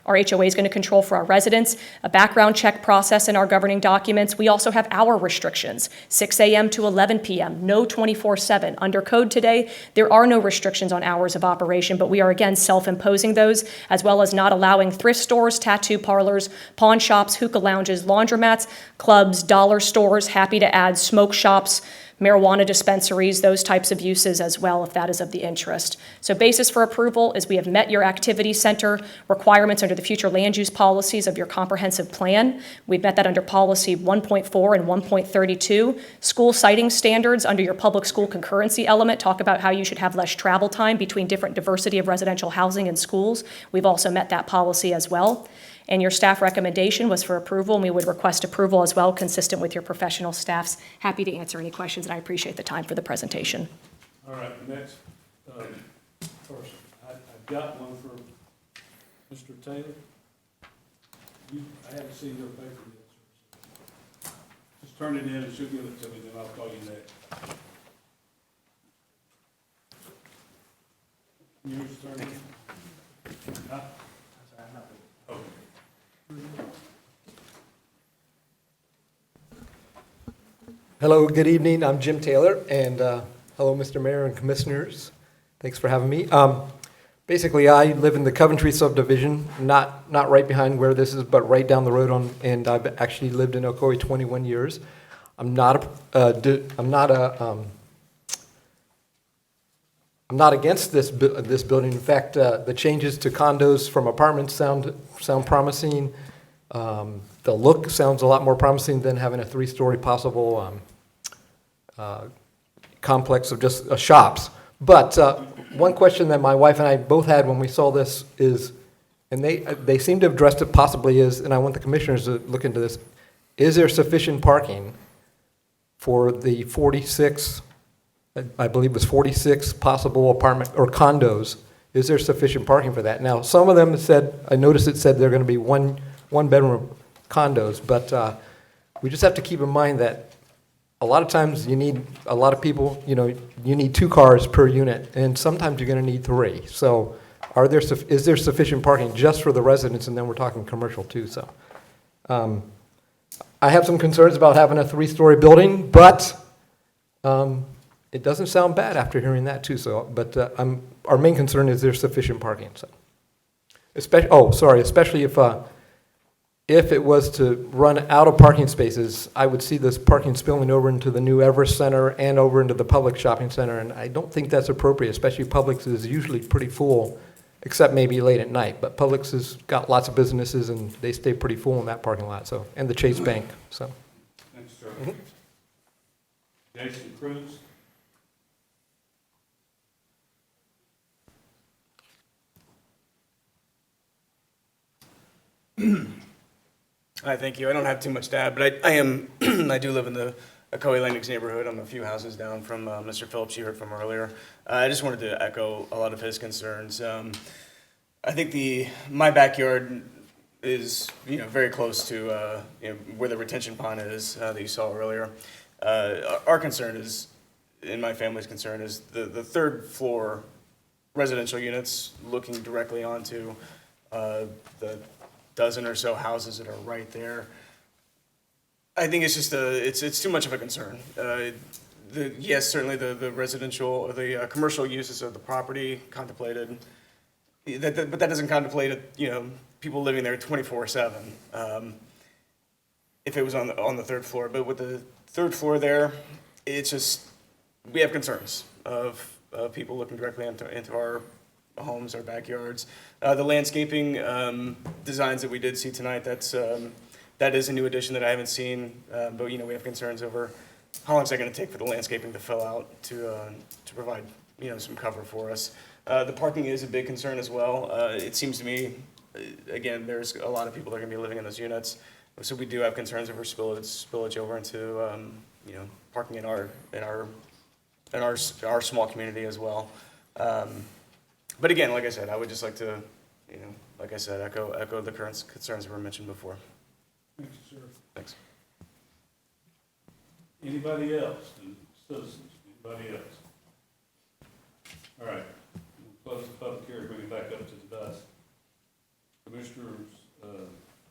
Our HOA is going to control for our residents, a background check process in our governing documents. We also have hour restrictions, 6 a.m. to 11 p.m., no 24/7. Under code today, there are no restrictions on hours of operation, but we are again self-imposing those, as well as not allowing thrift stores, tattoo parlors, pawn shops, hookah lounges, laundromats, clubs, dollar stores, happy to add smoke shops, marijuana dispensaries, those types of uses as well, if that is of the interest. So basis for approval is we have met your activity center requirements under the future land use policies of your comprehensive plan. We've met that under policy 1.4 and 1.32. School siting standards under your public school concurrency element talk about how you should have less travel time between different diversity of residential housing and schools. We've also met that policy as well. And your staff recommendation was for approval, and we would request approval as well, consistent with your professional staffs. Happy to answer any questions, and I appreciate the time for the presentation. All right, next person. I've got one for Mr. Taylor. I haven't seen your paper yet, sir. Just turn it in and she'll give it to me, then I'll call you next. Yours, turn in. Huh? Okay. Hello, good evening. I'm Jim Taylor, and hello, Mr. Mayor and Commissioners. Thanks for having me. Basically, I live in the Coventry subdivision, not right behind where this is, but right down the road and I've actually lived in Ocoee 21 years. I'm not a I'm not against this building. In fact, the changes to condos from apartments sound promising. The look sounds a lot more promising than having a 3-story possible complex of just shops. But one question that my wife and I both had when we saw this is, and they seem to have addressed it possibly is, and I want the commissioners to look into this, is there sufficient parking for the 46, I believe it was 46 possible apartment or condos? Is there sufficient parking for that? Now, some of them said, I noticed it said they're going to be one bedroom condos, but we just have to keep in mind that a lot of times you need a lot of people, you need 2 cars per unit, and sometimes you're going to need 3. So is there sufficient parking just for the residents, and then we're talking commercial too, so. I have some concerns about having a 3-story building, but it doesn't sound bad after hearing that too, so, but our main concern is there's sufficient parking, so. Especially if it was to run out of parking spaces, I would see this parking spilling over into the new Everest Center and over into the Publix shopping center, and I don't think that's appropriate, especially Publix is usually pretty full, except maybe late at night, but Publix has got lots of businesses and they stay pretty full in that parking lot, so, and the Chase Bank, so. Thanks, sir. Jason Cruz? Hi, thank you. I don't have too much to add, but I do live in the Ocoee Landings neighborhood. I'm a few houses down from Mr. Phillips you heard from earlier. I just wanted to echo a lot of his concerns. I think my backyard is very close to where the retention pond is that you saw earlier. Our concern is, and my family's concern is the 3rd floor residential units looking directly onto the dozen or so houses that are right there. I think it's just it's too much of a concern. Yes, certainly the residential or the commercial uses of the property contemplated, but that doesn't contemplate people living there 24/7. If it was on the 3rd floor, but with the 3rd floor there, it's just we have concerns of people looking directly into our homes, our backyards. The landscaping designs that we did see tonight, that is a new addition that I haven't seen, but we have concerns over how long is that going to take for the landscaping to fill out to provide some cover for us. The parking is a big concern as well. It seems to me, again, there's a lot of people that are going to be living in those units, so we do have concerns over spillage over into parking in our small community as well. But again, like I said, I would just like to, echo the current concerns that were mentioned before. Thank you, sir. Thanks. Anybody else? Citizens? Anybody else? All right. We'll close the public hearing, bring it back up to the dais. Commissioners,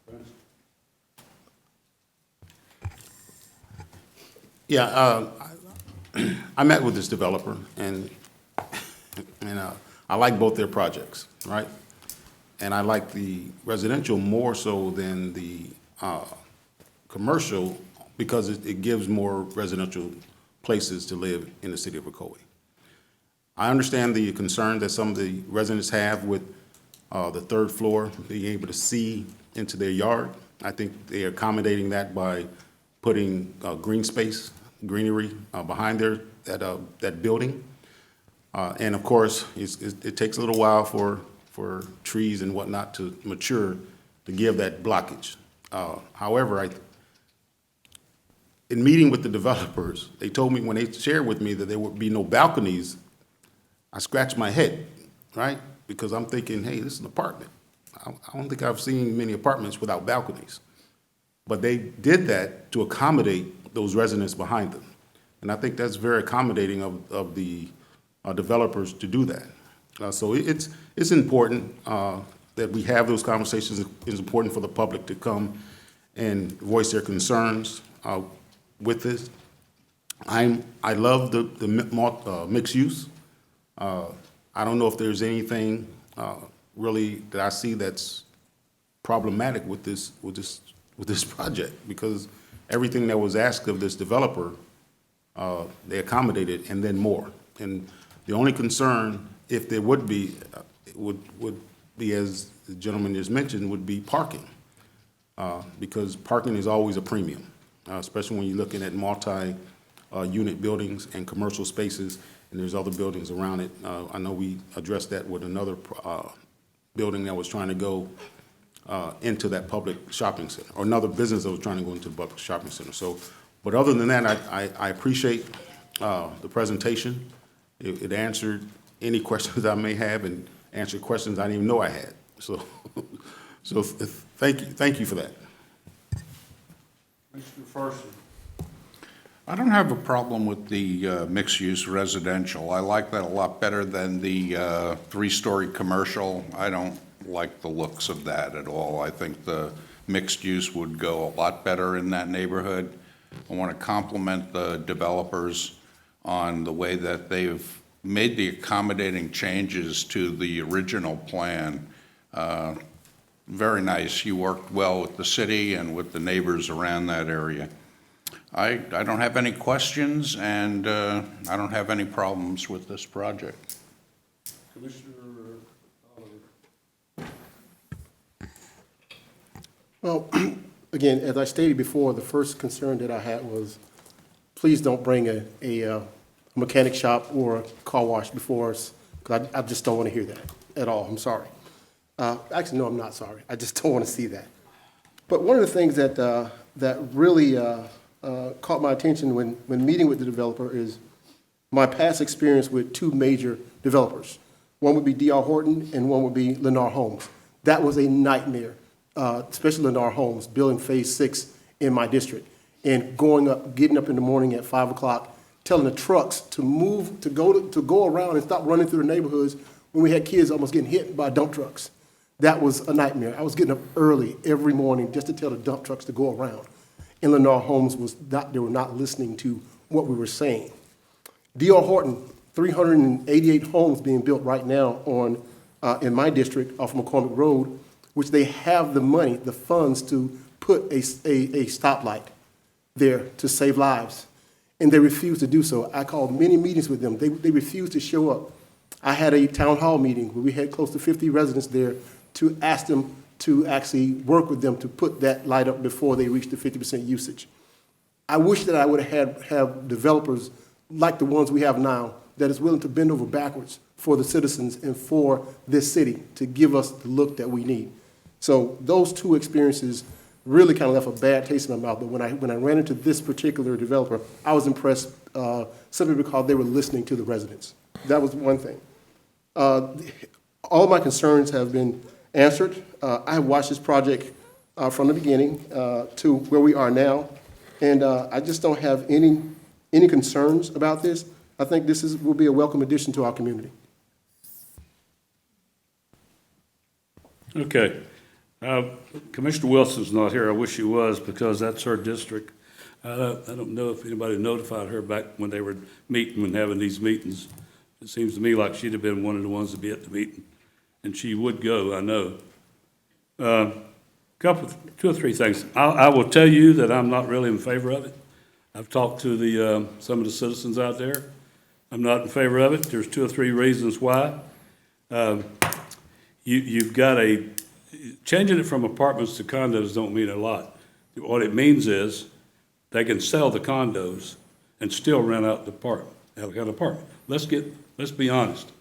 Prince? Yeah, I met with this developer, and I like both their projects, right? And I like the residential more so than the commercial because it gives more residential places to live in the city of Ocoee. I understand the concern that some of the residents have with the 3rd floor, being able to see into their yard. I think they are accommodating that by putting greenery behind that building. And of course, it takes a little while for trees and whatnot to mature to give that blockage. However, in meeting with the developers, they told me when they shared with me that there would be no balconies. I scratched my head, right? Because I'm thinking, hey, this is an apartment. I don't think I've seen many apartments without balconies. But they did that to accommodate those residents behind them. And I think that's very accommodating of the developers to do that. So it's important that we have those conversations. It's important for the public to come and voice their concerns with this. I love the mixed use. I don't know if there's anything really that I see that's problematic with this project, because everything that was asked of this developer, they accommodated and then more. And The only concern, if there would be, would be, as the gentleman just mentioned, would be parking. Because parking is always a premium, especially when you're looking at multi-unit buildings and commercial spaces, and there's other buildings around it. I know we addressed that with another building that was trying to go into that public shopping center, or another business that was trying to go into the public shopping center. So, but other than that, I appreciate the presentation. It answered any questions I may have and answered questions I didn't even know I had. So, thank you for that. Mr. Ferguson. I don't have a problem with the mixed-use residential. I like that a lot better than the three-story commercial. I don't like the looks of that at all. I think the mixed use would go a lot better in that neighborhood. I want to compliment the developers on the way that they've made the accommodating changes to the original plan. Very nice. You worked well with the city and with the neighbors around that area. I don't have any questions, and I don't have any problems with this project. Commissioner Oliver. Well, again, as I stated before, the first concern that I had was, please don't bring a mechanic shop or a car wash before us, because I just don't want to hear that at all. I'm sorry. Actually, no, I'm not sorry. I just don't want to see that. But one of the things that really caught my attention when meeting with the developer is my past experience with two major developers. One would be D.R. Horton and one would be Lennar Homes. That was a nightmare, especially Lennar Homes, building phase 6 in my district, and getting up in the morning at 5 o'clock, telling the trucks to move, to go around and stop running through the neighborhoods when we had kids almost getting hit by dump trucks. That was a nightmare. I was getting up early every morning just to tell the dump trucks to go around. And Lennar Homes they were not listening to what we were saying. D.R. Horton, 388 homes being built right now in my district off McCormick Road, which they have the money, the funds to put a stoplight there to save lives. And they refuse to do so. I called many meetings with them. They refused to show up. I had a town hall meeting where we had close to 50 residents there to ask them to actually work with them to put that light up before they reach the 50% usage. I wish that I would have developers like the ones we have now that is willing to bend over backwards for the citizens and for this city to give us the look that we need. So those two experiences really kind of left a bad taste in my mouth. But when I ran into this particular developer, I was impressed simply because they were listening to the residents. That was one thing. All my concerns have been answered. I have watched this project from the beginning to where we are now, and I just don't have any concerns about this. I think this will be a welcome addition to our community. Okay. Commissioner Wilson's not here. I wish he was, because that's her district. I don't know if anybody notified her back when they were meeting, when having these meetings. It seems to me like she'd have been one of the ones to be at the meeting, and she would go, I know. Two or three things. I will tell you that I'm not really in favor of it. I've talked to some of the citizens out there. I'm not in favor of it. There's two or three reasons why. You've got changing it from apartments to condos don't mean a lot. What it means is they can sell the condos and still rent out the apartment. Let's be honest.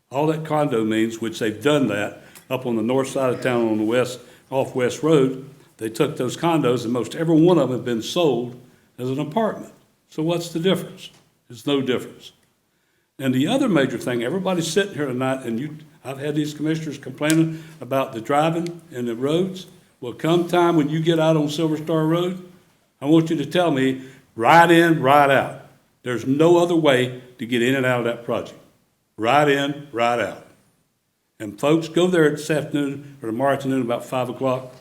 All that condo means, which they've done that up on the north side of town on the west, off West Road, they took those condos and most every one of them have been sold as an apartment. So what's the difference? There's no difference. And the other major thing, everybody's sitting here tonight, and I've had these commissioners complaining about the driving and the roads. Well, come time when you get out on Silver Star Road, I want you to tell me, right in, right out. There's no other way to get in and out of that project. Right in, right out. And folks, go there this afternoon or tomorrow afternoon about 5 o'clock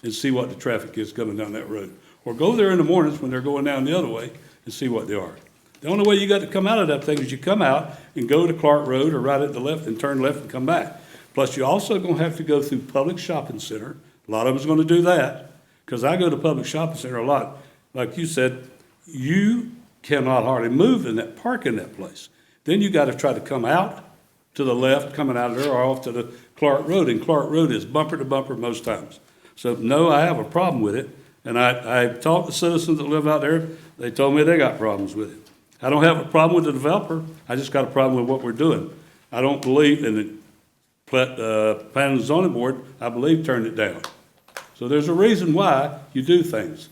and see what the traffic is coming down that road. Or go there in the mornings when they're going down the other way and see what they are. The only way you got to come out of that thing is you come out and go to Clark Road or right at the left and turn left and come back. Plus, you're also going to have to go through Public Shopping Center. A lot of us are going to do that, because I go to Public Shopping Center a lot. Like you said, you cannot hardly move in that park in that place. Then you gotta try to come out to the left, coming out of there, or off to the Clark Road, and Clark Road is bumper to bumper most times. So, no, I have a problem with it, and I've talked to citizens that live out there, they told me they got problems with it. I don't have a problem with the developer, I just got a problem with what we're doing. I don't believe in the Planning and Zoning Board, I believe, turned it down. So there's a reason why you do things.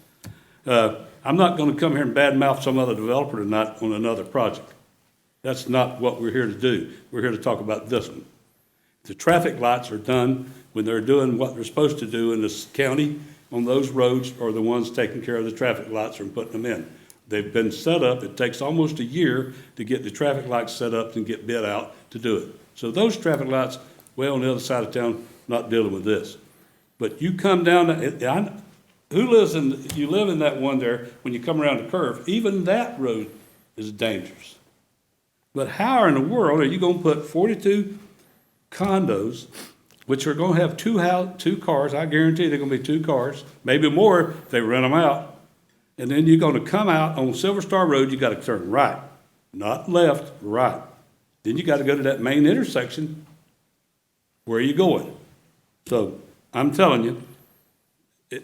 I'm not gonna come here and badmouth some other developer tonight on another project. That's not what we're here to do. We're here to talk about this one. The traffic lights are done when they're doing what they're supposed to do in this county on those roads, are the ones taking care of the traffic lights and putting them in. They've been set up, it takes almost a year to get the traffic lights set up and get bid out to do it. So those traffic lights, way on the other side of town, not dealing with this. But you come down, you live in that one there, when you come around the curve, even that road is dangerous. But how in the world are you gonna put 42 condos, which are gonna have two cars, I guarantee they're gonna be 2 cars, maybe more if they rent them out. And then you're gonna come out on Silver Star Road, you gotta turn right, not left, right. Then you gotta go to that main intersection. Where are you going? So, I'm telling you,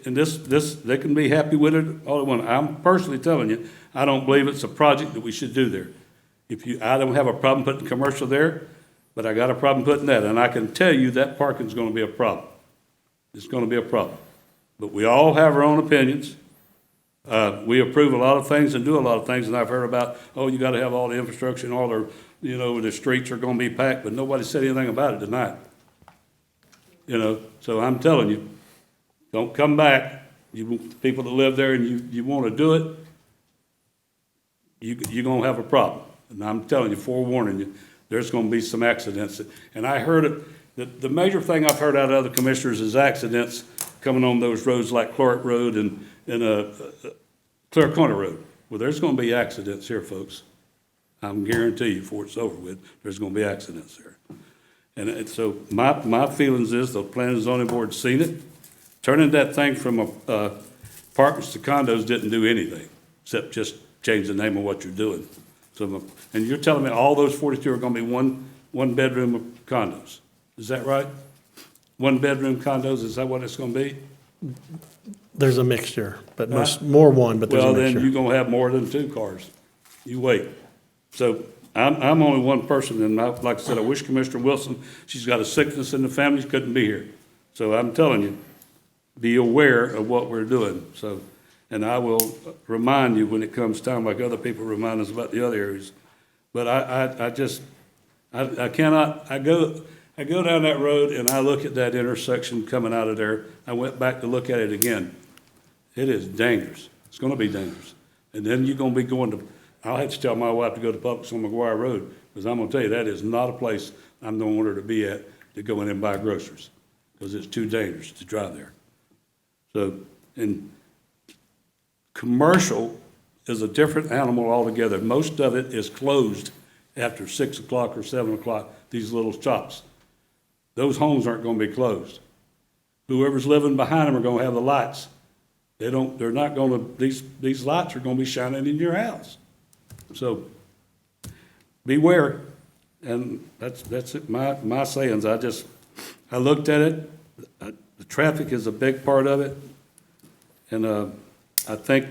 and they can be happy with it all they want. I'm personally telling you, I don't believe it's a project that we should do there. I don't have a problem putting commercial there, but I got a problem putting that, and I can tell you that parking's gonna be a problem. It's gonna be a problem. But we all have our own opinions. We approve a lot of things and do a lot of things, and I've heard about, oh, you gotta have all the infrastructure and all the streets are gonna be packed, but nobody said anything about it tonight. So I'm telling you, don't come back. You people that live there and you wanna do it, you're gonna have a problem. And I'm telling you, forewarning you, there's gonna be some accidents. And I heard it, the major thing I've heard out of other commissioners is accidents coming on those roads like Clark Road and Clear Corner Road. Well, there's gonna be accidents here, folks. I can guarantee you, before it's over with, there's gonna be accidents there. And so my feelings is the Planning and Zoning Board's seen it. Turning that thing from apartments to condos didn't do anything, except just change the name of what you're doing. So, and you're telling me all those 42 are gonna be one bedroom condos? Is that right? 1 bedroom condos, is that what it's gonna be? There's a mixture, but more one, but there's a Well, mixture. then you're gonna have more than 2 cars. You wait. So I'm only one person, and like I said, I wish Commissioner Wilson, she's got a sickness in the family, she couldn't be here. So I'm telling you, be aware of what we're doing. So, and I will remind you when it comes time, like other people remind us about the other areas. But I go down that road and I look at that intersection coming out of there. I went back to look at it again. It is dangerous. It's gonna be dangerous. And then you're gonna be going to, I'll have to tell my wife to go to Publix on McGuire Road, because I'm gonna tell you, that is not a place I'm gonna want her to be at to go in and buy groceries, because it's too dangerous to drive there. So, and commercial is a different animal altogether. Most of it is closed after 6 o'clock or 7 o'clock, these little shops. Those homes aren't gonna be closed. Whoever's living behind them are gonna have the lights. They're not gonna, these lights are gonna be shining in your house. So, beware, and that's it, my sayings. I looked at it, the traffic is a big part of it, and I think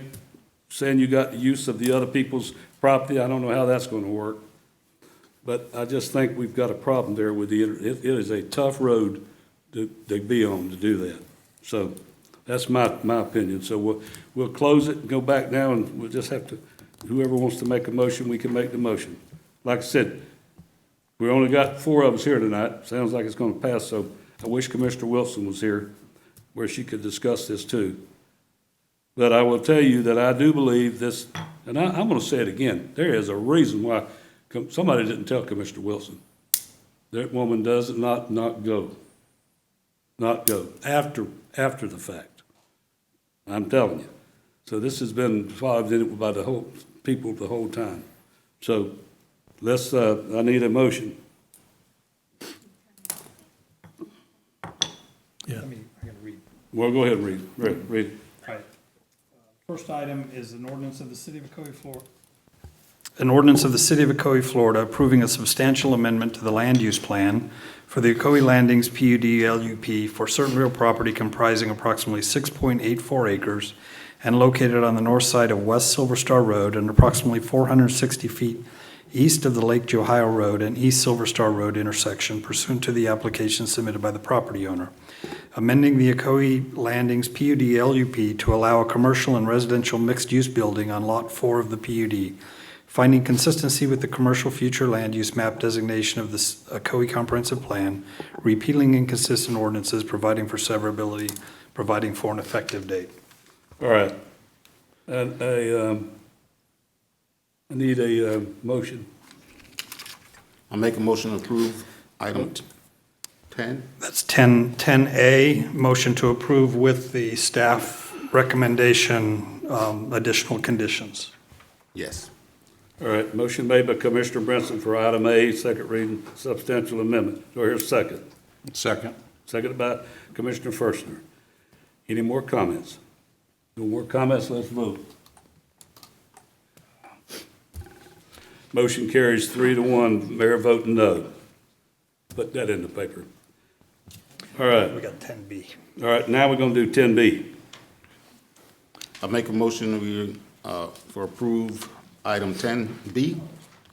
saying you got the use of the other people's property, I don't know how that's gonna work. But I just think we've got a problem there with it is a tough road to be on to do that. So that's my opinion. So we'll close it and go back now, and we'll just have to, whoever wants to make a motion, we can make the motion. Like I said, we only got 4 of us here tonight. Sounds like it's gonna pass, so I wish Commissioner Wilson was here where she could discuss this too. But I will tell you that I do believe this, and I'm gonna say it again, there is a reason why somebody didn't tell Commissioner Wilson. That woman does not go. Not go, after the fact. I'm telling you. So this has been followed by the whole people the whole time. So I need a motion. Yeah. I gotta read. Well, go ahead and read. All right. First item is an ordinance of the City of Ocoee, Florida. An ordinance of the City of Ocoee, Florida, approving a substantial amendment to the land use plan for the Ocoee Landings PUD LUP for certain real property comprising approximately 6.84 acres and located on the north side of West Silver Star Road and approximately 460 feet east of the Lake Johio Road and East Silver Star Road intersection pursuant to the application submitted by the property owner. Amending the Ocoee Landings PUD LUP to allow a commercial and residential mixed-use building on Lot 4 of the PUD, finding consistency with the commercial future land use map designation of the Ocoee Comprehensive Plan, repealing inconsistent ordinances, providing for severability, providing for an effective date. All right. And I need a motion. I make a motion to approve item 10. That's 10A, motion to approve with the staff recommendation, additional conditions. Yes. All right, motion made by Commissioner Brinson for item A, second reading, substantial amendment. Do I hear a second? Second. Seconded by Commissioner Ferstner. Any more comments? No more comments, let's vote. Motion carries 3-1, Mayor voting no. Put that in the paper. All right, We got 10B. all right, now we're gonna do 10B. I make a motion for approve item 10B,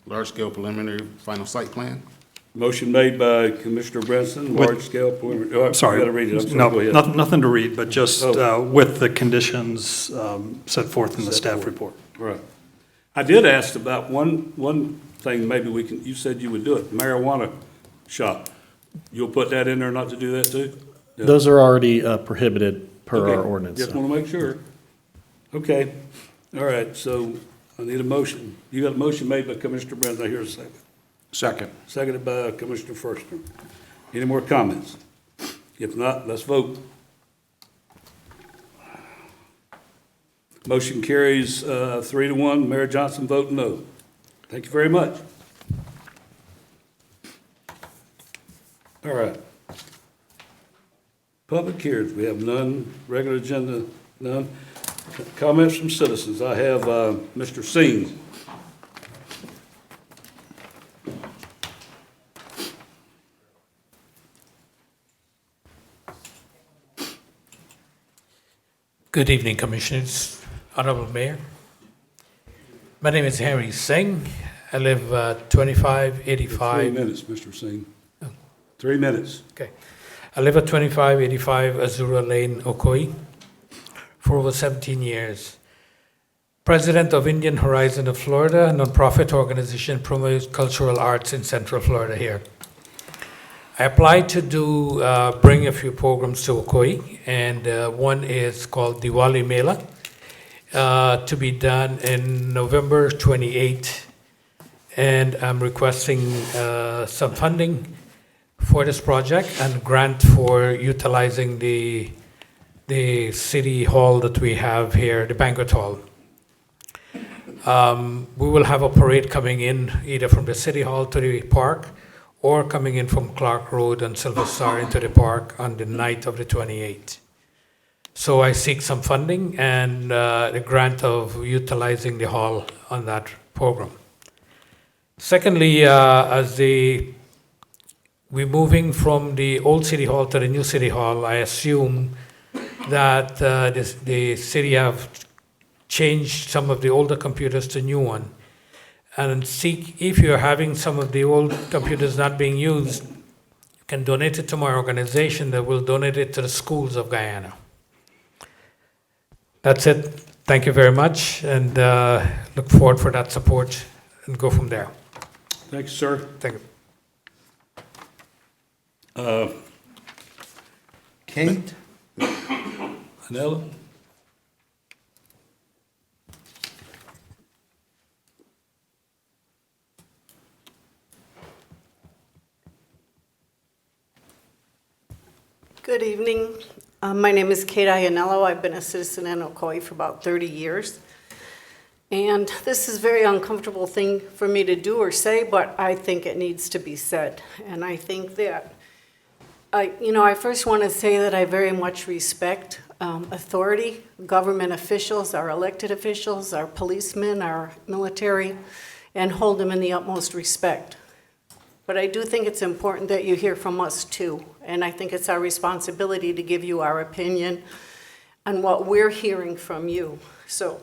large-scale preliminary final site plan. Motion made by Commissioner Brinson, large scale. Sorry. You gotta read it, I'm sorry, No, go ahead. nothing to read, but just with the conditions set forth in the Set staff forth. report. Right. I did ask about one thing, maybe we can, you said you would do it, marijuana shop. You'll put that in there not to do that too? Yeah. Those are already prohibited per Okay, our ordinance. just so. want to make sure. Okay, all right, so I need a motion. You got a motion made by Commissioner Brinson, I hear a second. Second. Seconded by Commissioner Forster. Any more comments? If not, let's vote. Motion carries 3-1. Mayor Johnson voting no. Thank you very much. All right. Public hearings, we have none. Regular agenda, none. Comments from citizens. I have Mr. Singh. Good evening, Commissioners, Honorable Mayor. My name is Harry Singh. I live 2585. 3 minutes, Mr. Singh. 3 minutes. Okay. I live at 2585 Azura Lane, Ocoee, for over 17 years. President of Indian Horizon of Florida, a nonprofit organization promotes cultural arts in Central Florida here. I applied to bring a few programs to Ocoee, and one is called Diwali Mela, to be done in November 28. And I'm requesting some funding for this project and grant for utilizing the city hall that we have here, the banquet hall. We will have a parade coming in either from the city hall to the park, or coming in from Clark Road and Silver Star into the park on the night of the 28th. So I seek some funding and the grant of utilizing the hall on that program. Secondly, we're moving from the old city hall to the new city hall, I assume that the city have changed some of the older computers to new one. And seek, if you're having some of the old computers not being used, you can donate it to my organization that will donate it to the schools of Guyana. That's it. Thank you very much, and look forward for that support and go from there. Thank you, sir. Thank you. Kate? Anella? Good evening. My name is Kate Iannello. I've been a citizen in Ocoee for about 30 years. And this is a very uncomfortable thing for me to do or say, but I think it needs to be said. And I think that, I first want to say that I very much respect authority, government officials, our elected officials, our policemen, our military, and hold them in the utmost respect. But I do think it's important that you hear from us too, and I think it's our responsibility to give you our opinion on what we're hearing from you. So,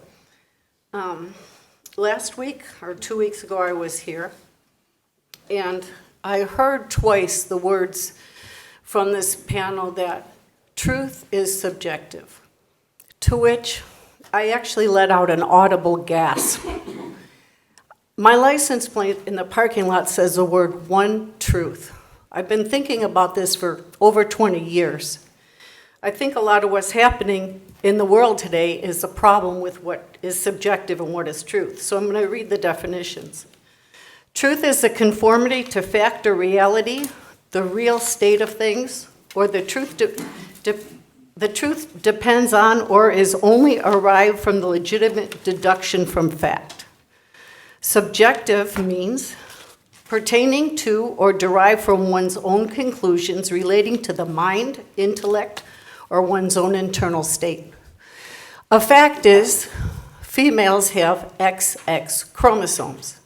last week or 2 weeks ago, I was here, and I heard twice the words from this panel that truth is subjective, to which I actually let out an audible gasp. My license plate in the parking lot says the word "one truth." I've been thinking about this for over 20 years. I think a lot of what's happening in the world today is a problem with what is subjective and what is truth. So I'm going to read the definitions. Truth is the conformity to fact or reality, the real state of things, or the truth depends on or is only arrived from the legitimate deduction from fact. Subjective means pertaining to or derived from one's own conclusions relating to the mind, intellect, or one's own internal state. A fact is, females have XX chromosomes.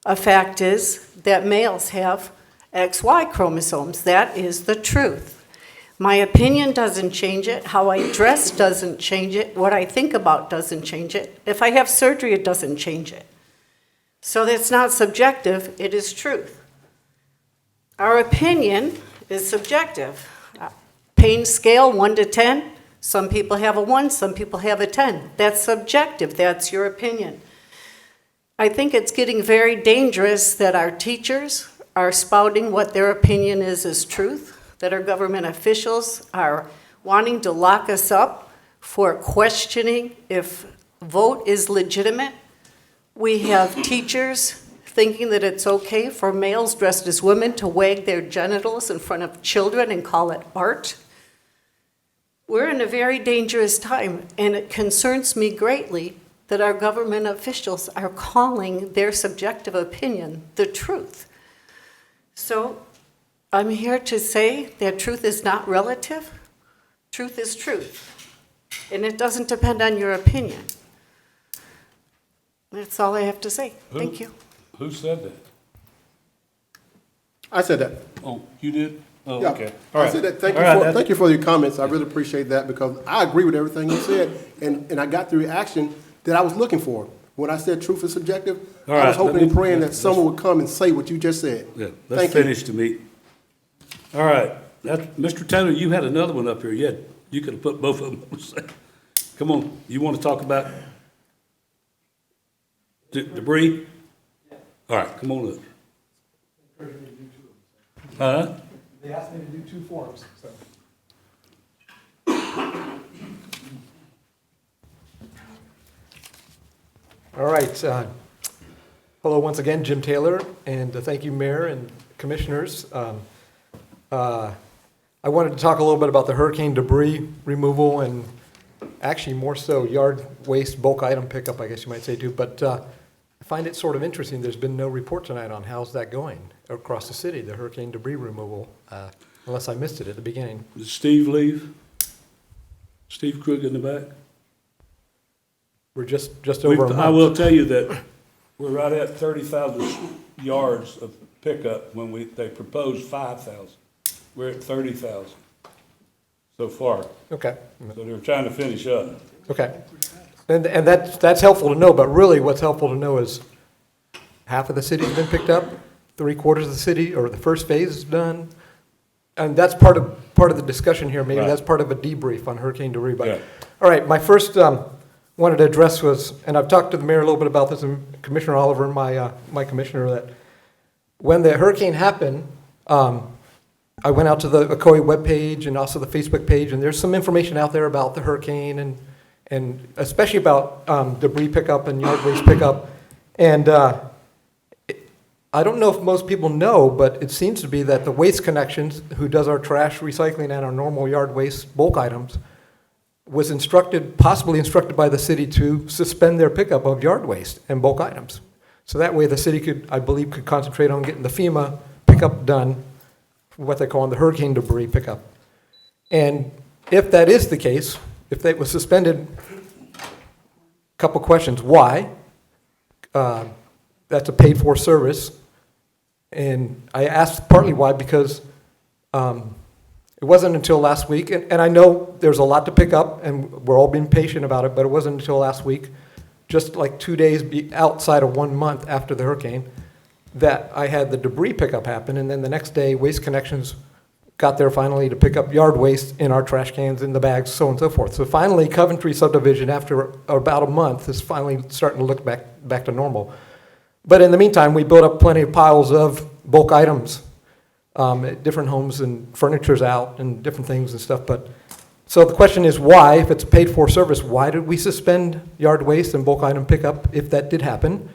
A fact is that males have XY chromosomes. That is the truth. My opinion doesn't change it. How I dress doesn't change it. What I think about doesn't change it. If I have surgery, it doesn't change it. So it's not subjective, it is truth. Our opinion is subjective. Pain scale 1 to 10, some people have a 1, some people have a 10. That's subjective, that's your opinion. I think it's getting very dangerous that our teachers are spouting what their opinion is as truth, that our government officials are wanting to lock us up for questioning if vote is legitimate. We have teachers thinking that it's okay for males dressed as women to wag their genitals in front of children and call it art. We're in a very dangerous time, and it concerns me greatly that our government officials are calling their subjective opinion the truth. So I'm here to say that truth is not relative. Truth is truth, and it doesn't depend on your opinion. That's all I have to say. Thank you. Who said that? I said that. Oh, you did? Oh, Yeah. okay. All I right. said that. Thank you for your comments. I really appreciate that because I agree with everything you said, and I got the reaction that I was looking for. When I said truth is subjective, All I right, was hoping let and me- praying that let's- someone would come and say what you just said. Yeah, let's Thank you. finish the meeting. All right, Mr. Taylor, you had another one up here. You could have put both of them on the same. Come on, you want to talk about debris? All right, come on up. Huh? They asked me to do 2 forms, so. All right. Hello once again, Jim Taylor, and thank you, Mayor and Commissioners. I wanted to talk a little bit about the hurricane debris removal and actually more so yard waste bulk item pickup, I guess you might say too. But I find it sort of interesting. There's been no report tonight on how's that going across the city, the hurricane debris removal, unless I missed it at the beginning. Did Steve leave? Steve Krug in the back? We're just over a month. I will tell you that we're right at 30,000 yards of pickup when they proposed 5,000. We're at 30,000 so far. Okay. So they're trying to finish up. Okay. And that's helpful to know, but really what's helpful to know is half of the city's been picked up, 3/4 of the city, or the first phase is done. And that's part of the discussion here. Maybe Right. that's part of a debrief on hurricane debris. But Yeah. all right, my first wanted to address was, and I've talked to the mayor a little bit about this, and Commissioner Oliver, my commissioner, that when the hurricane happened, I went out to the Ocoee webpage and also the Facebook page, and there's some information out there about the hurricane and especially about debris pickup and yard waste pickup. And I don't know if most people know, but it seems to be that the Waste Connections, who does our trash recycling and our normal yard waste bulk items, was possibly instructed by the city to suspend their pickup of yard waste and bulk items. So that way the city could concentrate on getting the FEMA pickup done, what they call the hurricane debris pickup. And if that is the case, if that was suspended, a couple questions. Why? that's a paid-for service. And I asked partly why, because it wasn't until last week, and I know there's a lot to pick up, and we're all being patient about it, but it wasn't until last week, just like 2 days outside of 1 month after the hurricane, that I had the debris pickup happen, and then the next day, Waste Connections got there finally to pick up yard waste in our trash cans, in the bags, so on and so forth. So finally, Coventry subdivision, after about a month, is finally starting to look back to normal. But in the meantime, we built up plenty of piles of bulk items, at different homes, and furniture's out and different things and stuff. But so the question is why, if it's a paid-for service, why did we suspend yard waste and bulk item pickup if that did happen?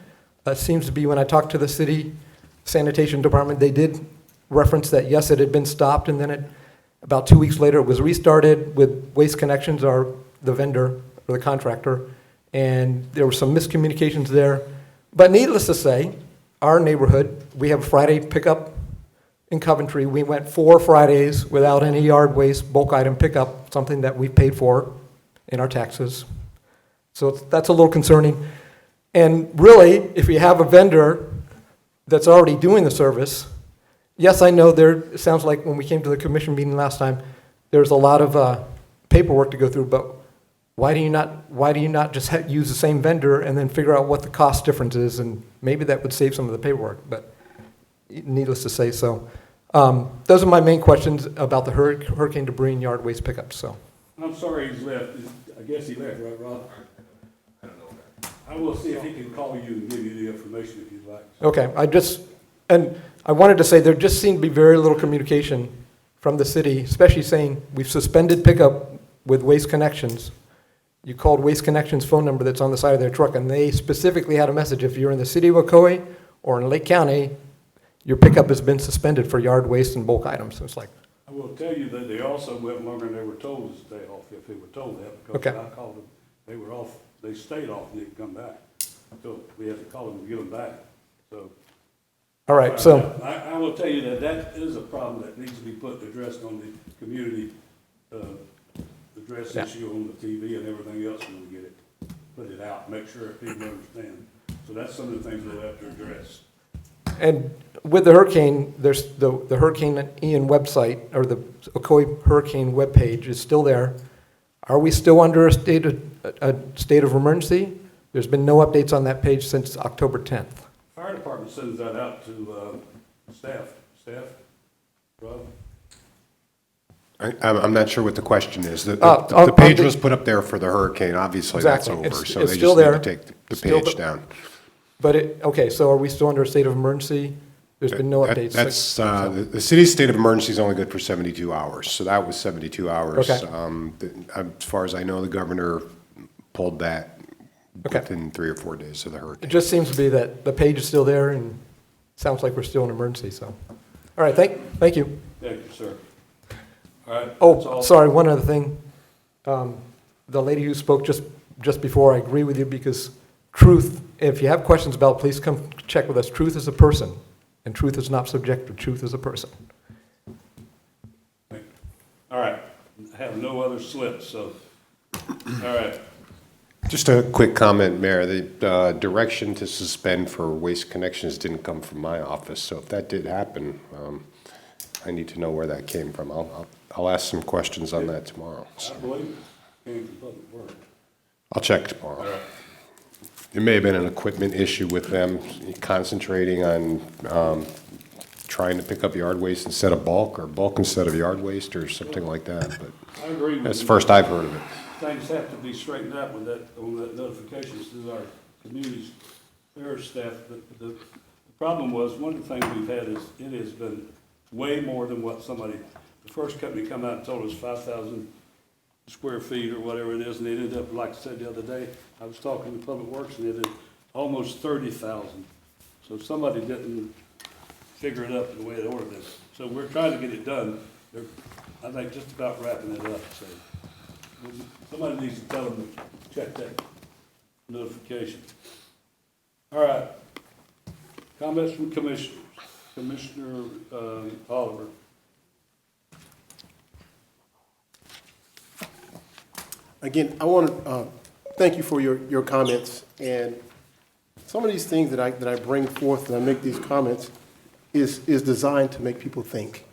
It seems to be when I talked to the city sanitation department, they did reference that yes, it had been stopped, and then about 2 weeks later, it was restarted with Waste Connections, the vendor or the contractor, and there were some miscommunications there. But needless to say, our neighborhood, we have a Friday pickup in Coventry. We went 4 Fridays without any yard waste, bulk item pickup, something that we paid for in our taxes. So that's a little concerning. And really, if you have a vendor that's already doing the service, yes, I know it sounds like when we came to the commission meeting last time, there's a lot of paperwork to go through, but why do you not just use the same vendor and then figure out what the cost difference is, and maybe that would save some of the paperwork, but needless to say, so. Those are my main questions about the hurricane debris and yard waste pickup, so. I'm sorry he's left. I guess he left, right, Rob? I don't know. I will see if he can call you and give you the information if you'd like. Okay, I wanted to say there just seemed to be very little communication from the city, especially saying we've suspended pickup with Waste Connections. You called Waste Connections phone number that's on the side of their truck, and they specifically had a message, if you're in the city of Ocoee or in Lake County, your pickup has been suspended for yard waste and bulk items. So it's like, I will tell you that they also went longer than they were told to stay off, if they were told that, because Okay. I called them, they were off, they stayed off and didn't come back. So we had to call them to get them back, so. all right, so, I will tell you that is a problem that needs to be addressed on the community, address issue on the TV and everything else when we get it, put it out, make sure people understand. So that's some of the things we'll have to address. and with the hurricane, there's the Hurricane Ian website, or the Ocoee Hurricane webpage is still there. Are we still under a state of emergency? There's been no updates on that page since October 10th. Fire department sends that out to staff. Staff, Rob? I'm not sure what the question is. The on page the- was put up there for the hurricane, obviously that's Exactly. over, so It's they still just need there. to take the Still page the- down. But okay, so are we still under a state of emergency? There's been no updates. That's, the city's state of emergency is only good for 72 hours, so that was 72 hours. Okay. As far as I know, the governor pulled that Okay. within 3 or 4 days of the It hurricane. just seems to be that the page is still there, and sounds like we're still in emergency, so. All right, thank you. Thank you, sir. All right. that's Oh, all. sorry, one other thing. The lady who spoke just before, I agree with you, because truth, if you have questions about it, please come check with us. Truth is a person, and truth is not subjective. Truth is a person. All right. I have no other slips, so, all right. Just a quick comment, Mayor. The direction to suspend for Waste Connections didn't come from my office, so if that did happen, I need to know where that came from. I'll ask some questions on that tomorrow. I believe it came from Public Works. I'll check tomorrow. It may have been an equipment issue with them concentrating on trying to pick up yard waste instead of bulk, or bulk instead of yard waste, or something like that, but I agree with that's the you. first I've heard of it. Things have to be straightened out with that, on that notifications to our community's affairs staff. The problem was, one of the things we've had is, it has been way more than what the first company come out and told us 5,000 square feet or whatever it is, and it ended up, like I said the other day, I was talking to Public Works, and it is almost 30,000. So somebody didn't figure it up the way it ordered it. So we're trying to get it done. They're, I think, just about wrapping it up, so. Somebody needs to tell them to check that notification. All right. Comments from commissioners. Commissioner Oliver. Again, I want to thank you for your comments, and some of these things that I bring forth and I make these comments is designed to make people think,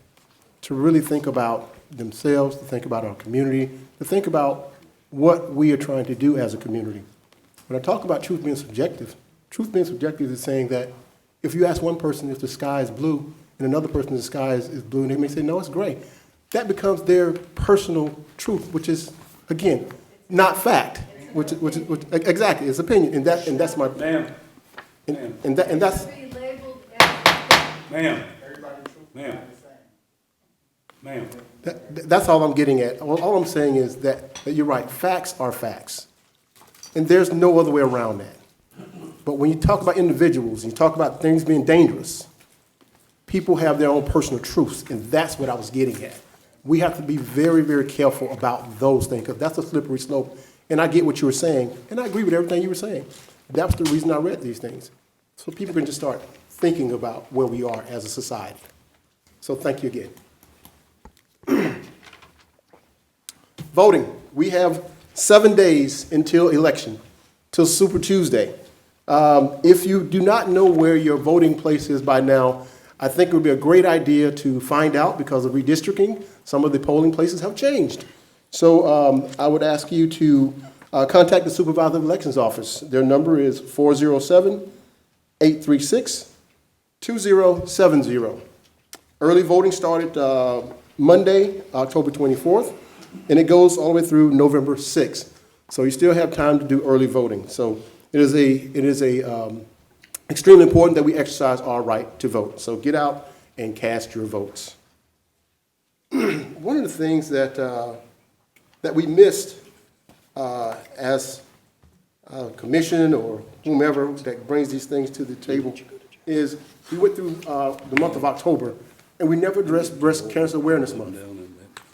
to really think about themselves, to think about our community, to think about what we are trying to do as a community. When I talk about truth being subjective is saying that if you ask one person if the sky is blue and another person the sky is blue, and they may say, no, it's gray, that becomes their personal truth, which is, again, not fact, which exactly, it's opinion, and that's my... Ma'am. And that's... Ma'am. That's all I'm getting at. All I'm saying is that you're right, facts are facts. And there's no other way around that. But when you talk about individuals, and you talk about things being dangerous, people have their own personal truths, and that's what I was getting at. We have to be very, very careful about those things, because that's a slippery slope. And I get what you were saying, and I agree with everything you were saying. That's the reason I read these things. So people can just start thinking about where we are as a society. So thank you again. Voting. We have 7 days until election, till Super Tuesday. If you do not know where your voting place is by now, I think it would be a great idea to find out, because of redistricting. Some of the polling places have changed. So I would ask you to contact the Supervisor of Elections Office. Their number is 407-836-2070. Early voting started Monday, October 24th, and it goes all the way through November 6th. So you still have time to do early voting. So it is extremely important that we exercise our right to vote. So get out and cast your votes. One of the things that we missed as a commission or whomever that brings these things to the table is we went through the month of October and we never addressed Breast Cancer Awareness Month.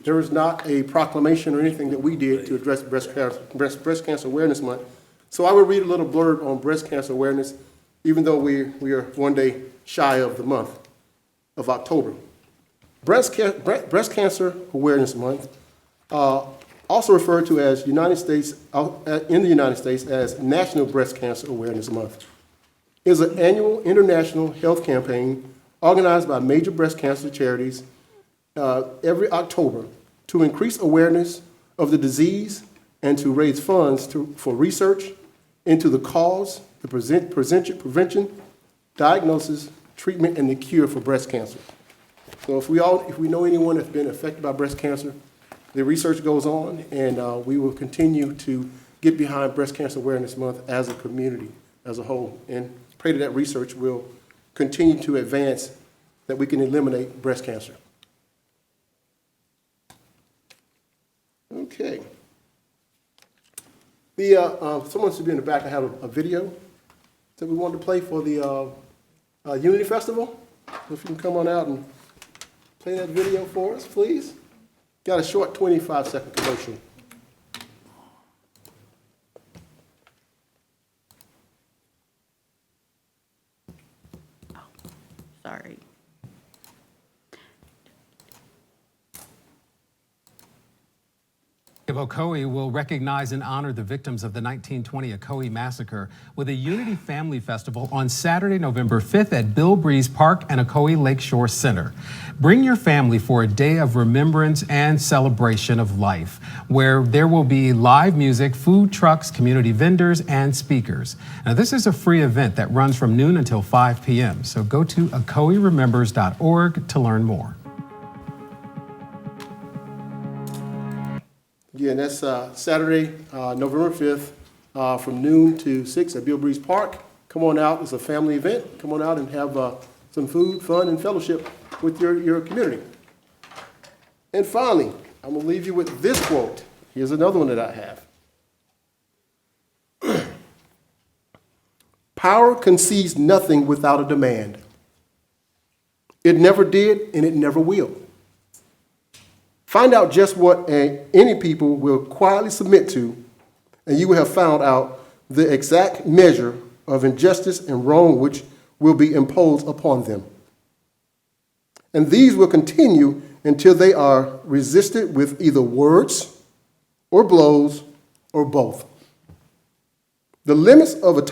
There was not a proclamation or anything that we did to address Breast Cancer Awareness Month. So I will read a little blurb on breast cancer awareness, even though we are 1 day shy of the month of October. Breast Cancer Awareness Month, also referred to as in the United States as National Breast Cancer Awareness Month, is an annual international health campaign organized by major breast cancer charities every October to increase awareness of the disease and to raise funds for research into the cause, the prevention, diagnosis, treatment, and the cure for breast cancer. So if we know anyone that's been affected by breast cancer, the research goes on, and we will continue to get behind Breast Cancer Awareness Month as a community, as a whole, and pray that research will continue to advance, that we can eliminate breast cancer. Okay. Someone should be in the back. I have a video that we wanted to play for the Unity Festival. So if you can come on out and play that video for us, please. Got a short 25-second commercial. Sorry. Of Ocoee will recognize and honor the victims of the 1920 Ocoee Massacre with a Unity Family Festival on Saturday, November 5th at Bill Breeze Park and Ocoee Lakeshore Center. Bring your family for a day of remembrance and celebration of life, where there will be live music, food trucks, community vendors, and speakers. Now, this is a free event that runs from noon until 5 p.m., so go to ocoeeremembers.org to learn more. Again, that's Saturday, November 5th, from noon to 6 at Bill Breeze Park. Come on out. It's a family event. Come on out and have some food, fun, and fellowship with your community. And finally, I'm going to leave you with this quote. Here's another one that I have. Power concedes nothing without a demand. It never did, and it never will. Find out just what any people will quietly submit to, and you will have found out the exact measure of injustice and wrong which will be imposed upon them. And these will continue until they are resisted with either words or blows or both. The limits of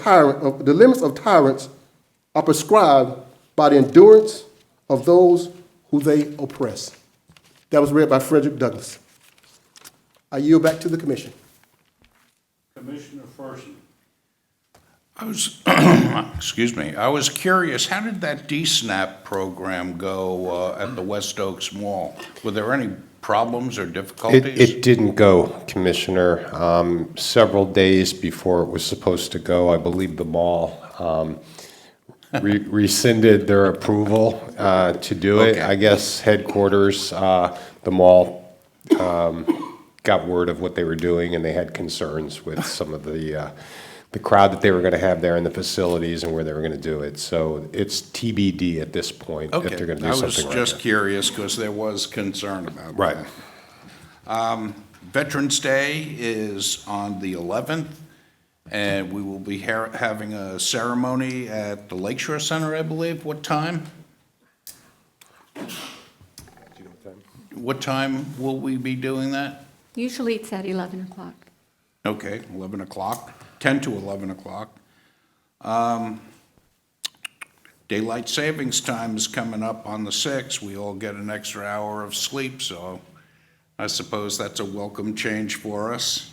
tyrants are prescribed by the endurance of those who they oppress. That was read by Frederick Douglass. I yield back to the commission. Commissioner Ferguson. I was, excuse me, I was curious, how did that DSNAP program go at the West Oaks Mall? Were there any problems or difficulties? It didn't go, Commissioner. Several days before it was supposed to go, I believe the mall rescinded their approval to do it. Okay. I guess headquarters, the mall got word of what they were doing, and they had concerns with some of the crowd that they were going to have there in the facilities and where they were going to do it. So it's TBD at this point if they're going to do something like that. I was just curious because there was concern about Right. that. Veterans Day is on the 11th, and we will be having a ceremony at the Lakeshore Center, I believe. What time? What time will we be doing that? Usually it's at 11 o'clock. Okay, 11 o'clock, 10 to 11 o'clock. Daylight savings time is coming up on the 6th. We all get an extra hour of sleep, so I suppose that's a welcome change for us.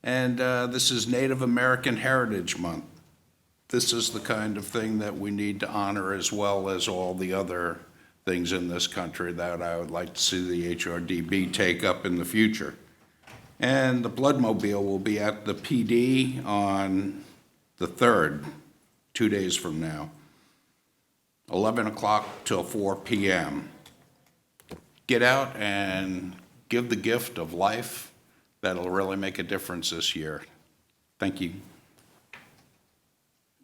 And this is Native American Heritage Month. This is the kind of thing that we need to honor, as well as all the other things in this country that I would like to see the HRDB take up in the future. And the Bloodmobile will be at the PD on the 3rd, 2 days from now, 11 o'clock till 4 p.m. Get out and give the gift of life. That'll really make a difference this year. Thank you.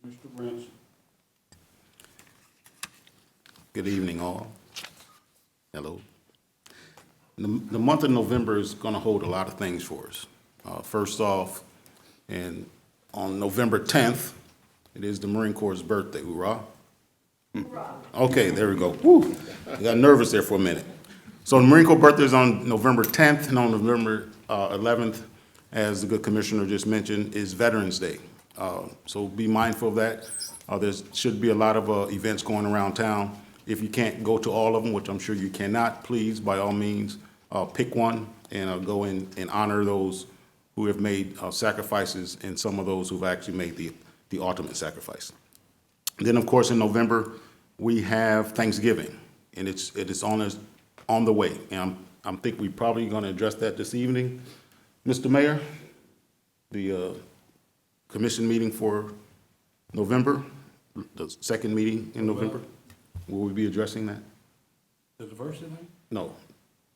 Mr. Branson. Good evening, all. Hello. The month of November is going to hold a lot of things for us. First off, on November 10th, it is the Marine Corps' birthday. Hoorah. Okay, there we go. Woo. I got nervous there for a minute. So the Marine Corps birthday is on November 10th, and on November 11th, as the good commissioner just mentioned, is Veterans Day. So be mindful of that. There should be a lot of events going around town. If you can't go to all of them, which I'm sure you cannot, please, by all means, pick one and go in and honor those who have made sacrifices, and some of those who've actually made the ultimate sacrifice. Then, of course, in November, we have Thanksgiving, and it is on the way. And I think we're probably going to address that this evening. Mr. Mayor, the commission meeting for November, the second meeting in November, will we be addressing that? The diversity thing? No,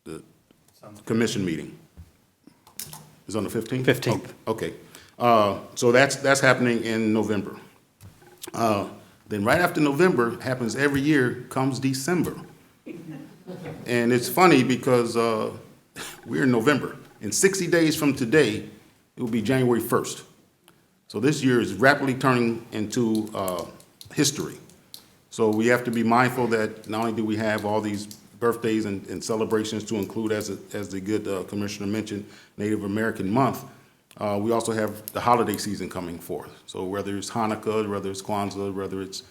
the commission meeting is on the 15th? 15th. Okay. So that's happening in November. Then right after November, happens every year, comes December. And it's funny because we're in November. In 60 days from today, it will be January 1st. So this year is rapidly turning into history. So we have to be mindful that not only do we have all these birthdays and celebrations to include, as the good commissioner mentioned, Native American Month, we also have the holiday season coming forth. So whether it's Hanukkah, whether it's Kwanzaa, whether it's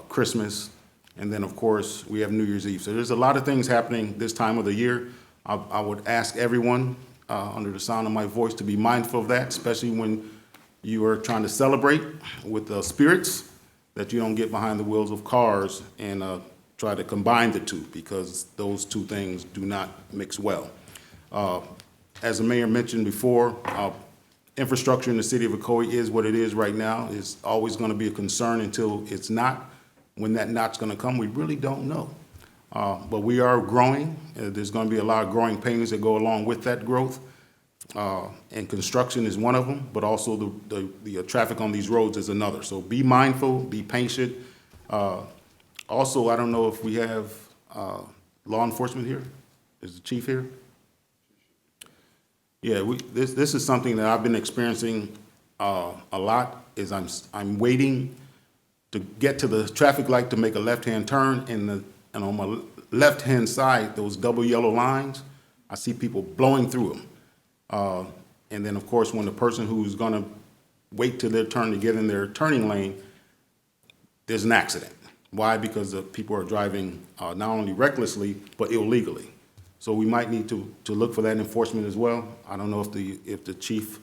Christmas, and then of course we have New Year's Eve. So there's a lot of things happening this time of the year. I would ask everyone under the sound of my voice to be mindful of that, especially when you are trying to celebrate with the spirits, that you don't get behind the wheels of cars and try to combine the two, because those two things do not mix well. As the mayor mentioned before, infrastructure in the city of Ocoee is what it is right now. It's always going to be a concern until it's not. When that not's going to come, we really don't know. But we are growing. There's going to be a lot of growing pains that go along with that growth. And construction is one of them, but also the traffic on these roads is another. So be mindful, be patient. Also, I don't know if we have law enforcement here. Is the chief here? Yeah, this is something that I've been experiencing a lot. Is I'm waiting to get to the traffic light to make a left-hand turn, and on my left-hand side, those double yellow lines, I see people blowing through them. And then, of course, when the person who's going to wait till their turn to get in their turning lane, there's an accident. Why? Because the people are driving not only recklessly, but illegally. So we might need to look for that enforcement as well. I don't know if the chief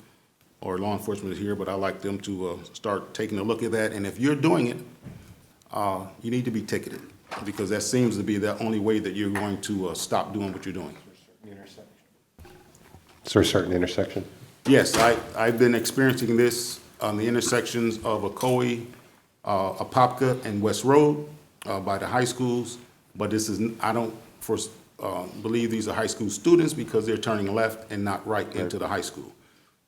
or law enforcement is here, but I'd like them to start taking a look at that. And if you're doing it, you need to be ticketed, because that seems to be the only way that you're going to stop doing what you're doing. Is there a certain intersection? Yes, I've been experiencing this on the intersections of Ocoee, Apopka, and West Road by the high schools, but this is, I don't believe these are high school students, because they're turning left and not right into the high school.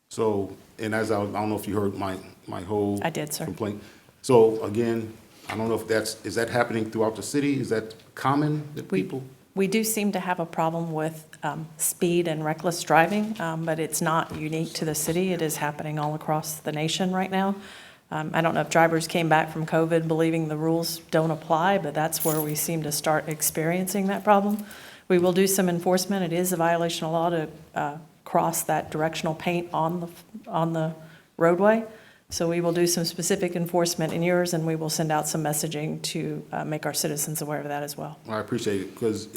So, and as I don't know if you heard my whole I did, sir. complaint. So again, I don't know if is that happening throughout the city? Is that common that people? We do seem to have a problem with speed and reckless driving, but it's not unique to the city. It is happening all across the nation right now. I don't know if drivers came back from COVID believing the rules don't apply, but that's where we seem to start experiencing that problem. We will do some enforcement. It is a violation of law to cross that directional paint on the roadway. So we will do some specific enforcement in yours, and we will send out some messaging to make our citizens aware of that as well. I appreciate it, because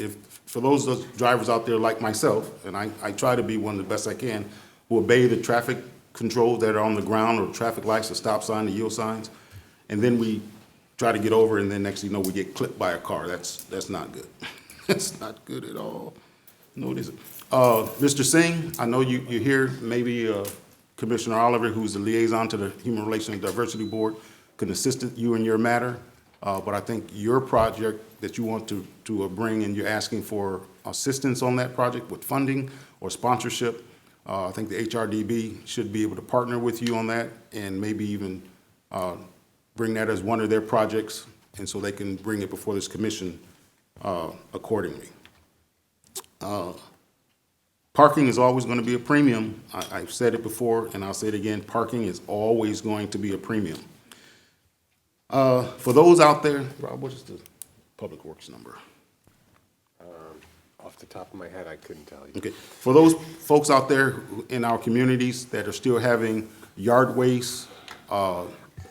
for those drivers out there like myself, and I try to be one of the best I can, who obey the traffic controls that are on the ground, or traffic lights, the stop sign, the yield signs, and then we try to get over, and then next thing you know, we get clipped by a car. That's not good. That's not good at all. No, it isn't. Mr. Singh, I know you're here. Maybe Commissioner Oliver, who's the liaison to the Human Relations and Diversity Board, can assist you in your matter. But I think your project that you want to bring, and you're asking for assistance on that project with funding or sponsorship, I think the HRDB should be able to partner with you on that, and maybe even bring that as one of their projects, and so they can bring it before this commission accordingly. Parking is always going to be a premium. I've said it before, and I'll say it again. Parking is always going to be a premium. For those out there, Rob, what is the Public Works number? Off the top of my head, I couldn't tell you. Okay. For those folks out there in our communities that are still having yard waste,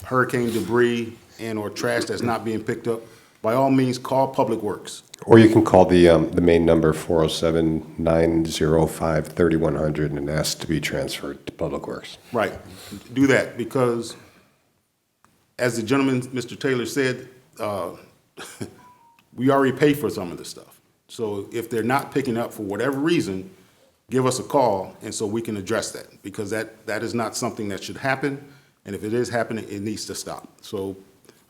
hurricane debris, and or trash that's not being picked up, by all means, call Public Works. Or you can call the main number, 407-905-3100, and ask to be transferred to Public Works. Right. Do that, because as the gentleman, Mr. Taylor, said, we already pay for some of this stuff. So if they're not picking up for whatever reason, give us a call, and so we can address that, because that is not something that should happen, and if it is happening, it needs to stop. So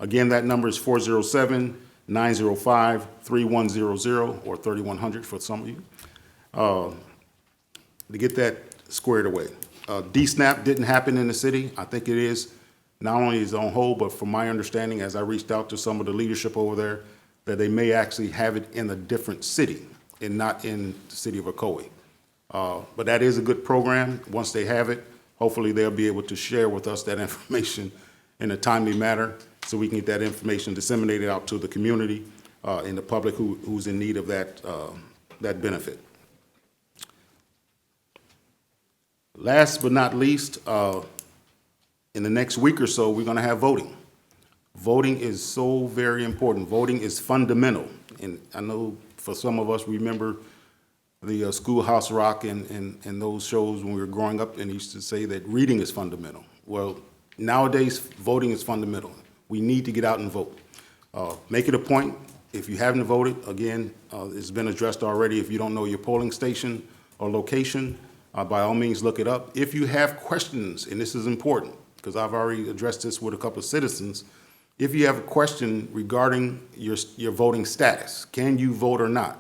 again, that number is 407-905-3100 or 3100 for some of you, to get that squared away. DSNAP didn't happen in the city. I think it is, not only is it on hold, but from my understanding, as I reached out to some of the leadership over there, that they may actually have it in a different city and not in the city of Ocoee. But that is a good program. Once they have it, hopefully they'll be able to share with us that information in a timely manner, so we can get that information disseminated out to the community and the public who's in need of that benefit. Last but not least, in the next week or so, we're going to have voting. Voting is so very important. Voting is fundamental. And I know for some of us, remember the Schoolhouse Rock and those shows when we were growing up, and used to say that reading is fundamental. Well, nowadays, voting is fundamental. We need to get out and vote. Make it a point. If you haven't voted, again, it's been addressed already. If you don't know your polling station or location, by all means, look it up. If you have questions, and this is important, because I've already addressed this with a couple of citizens, if you have a question regarding your voting status, can you vote or not,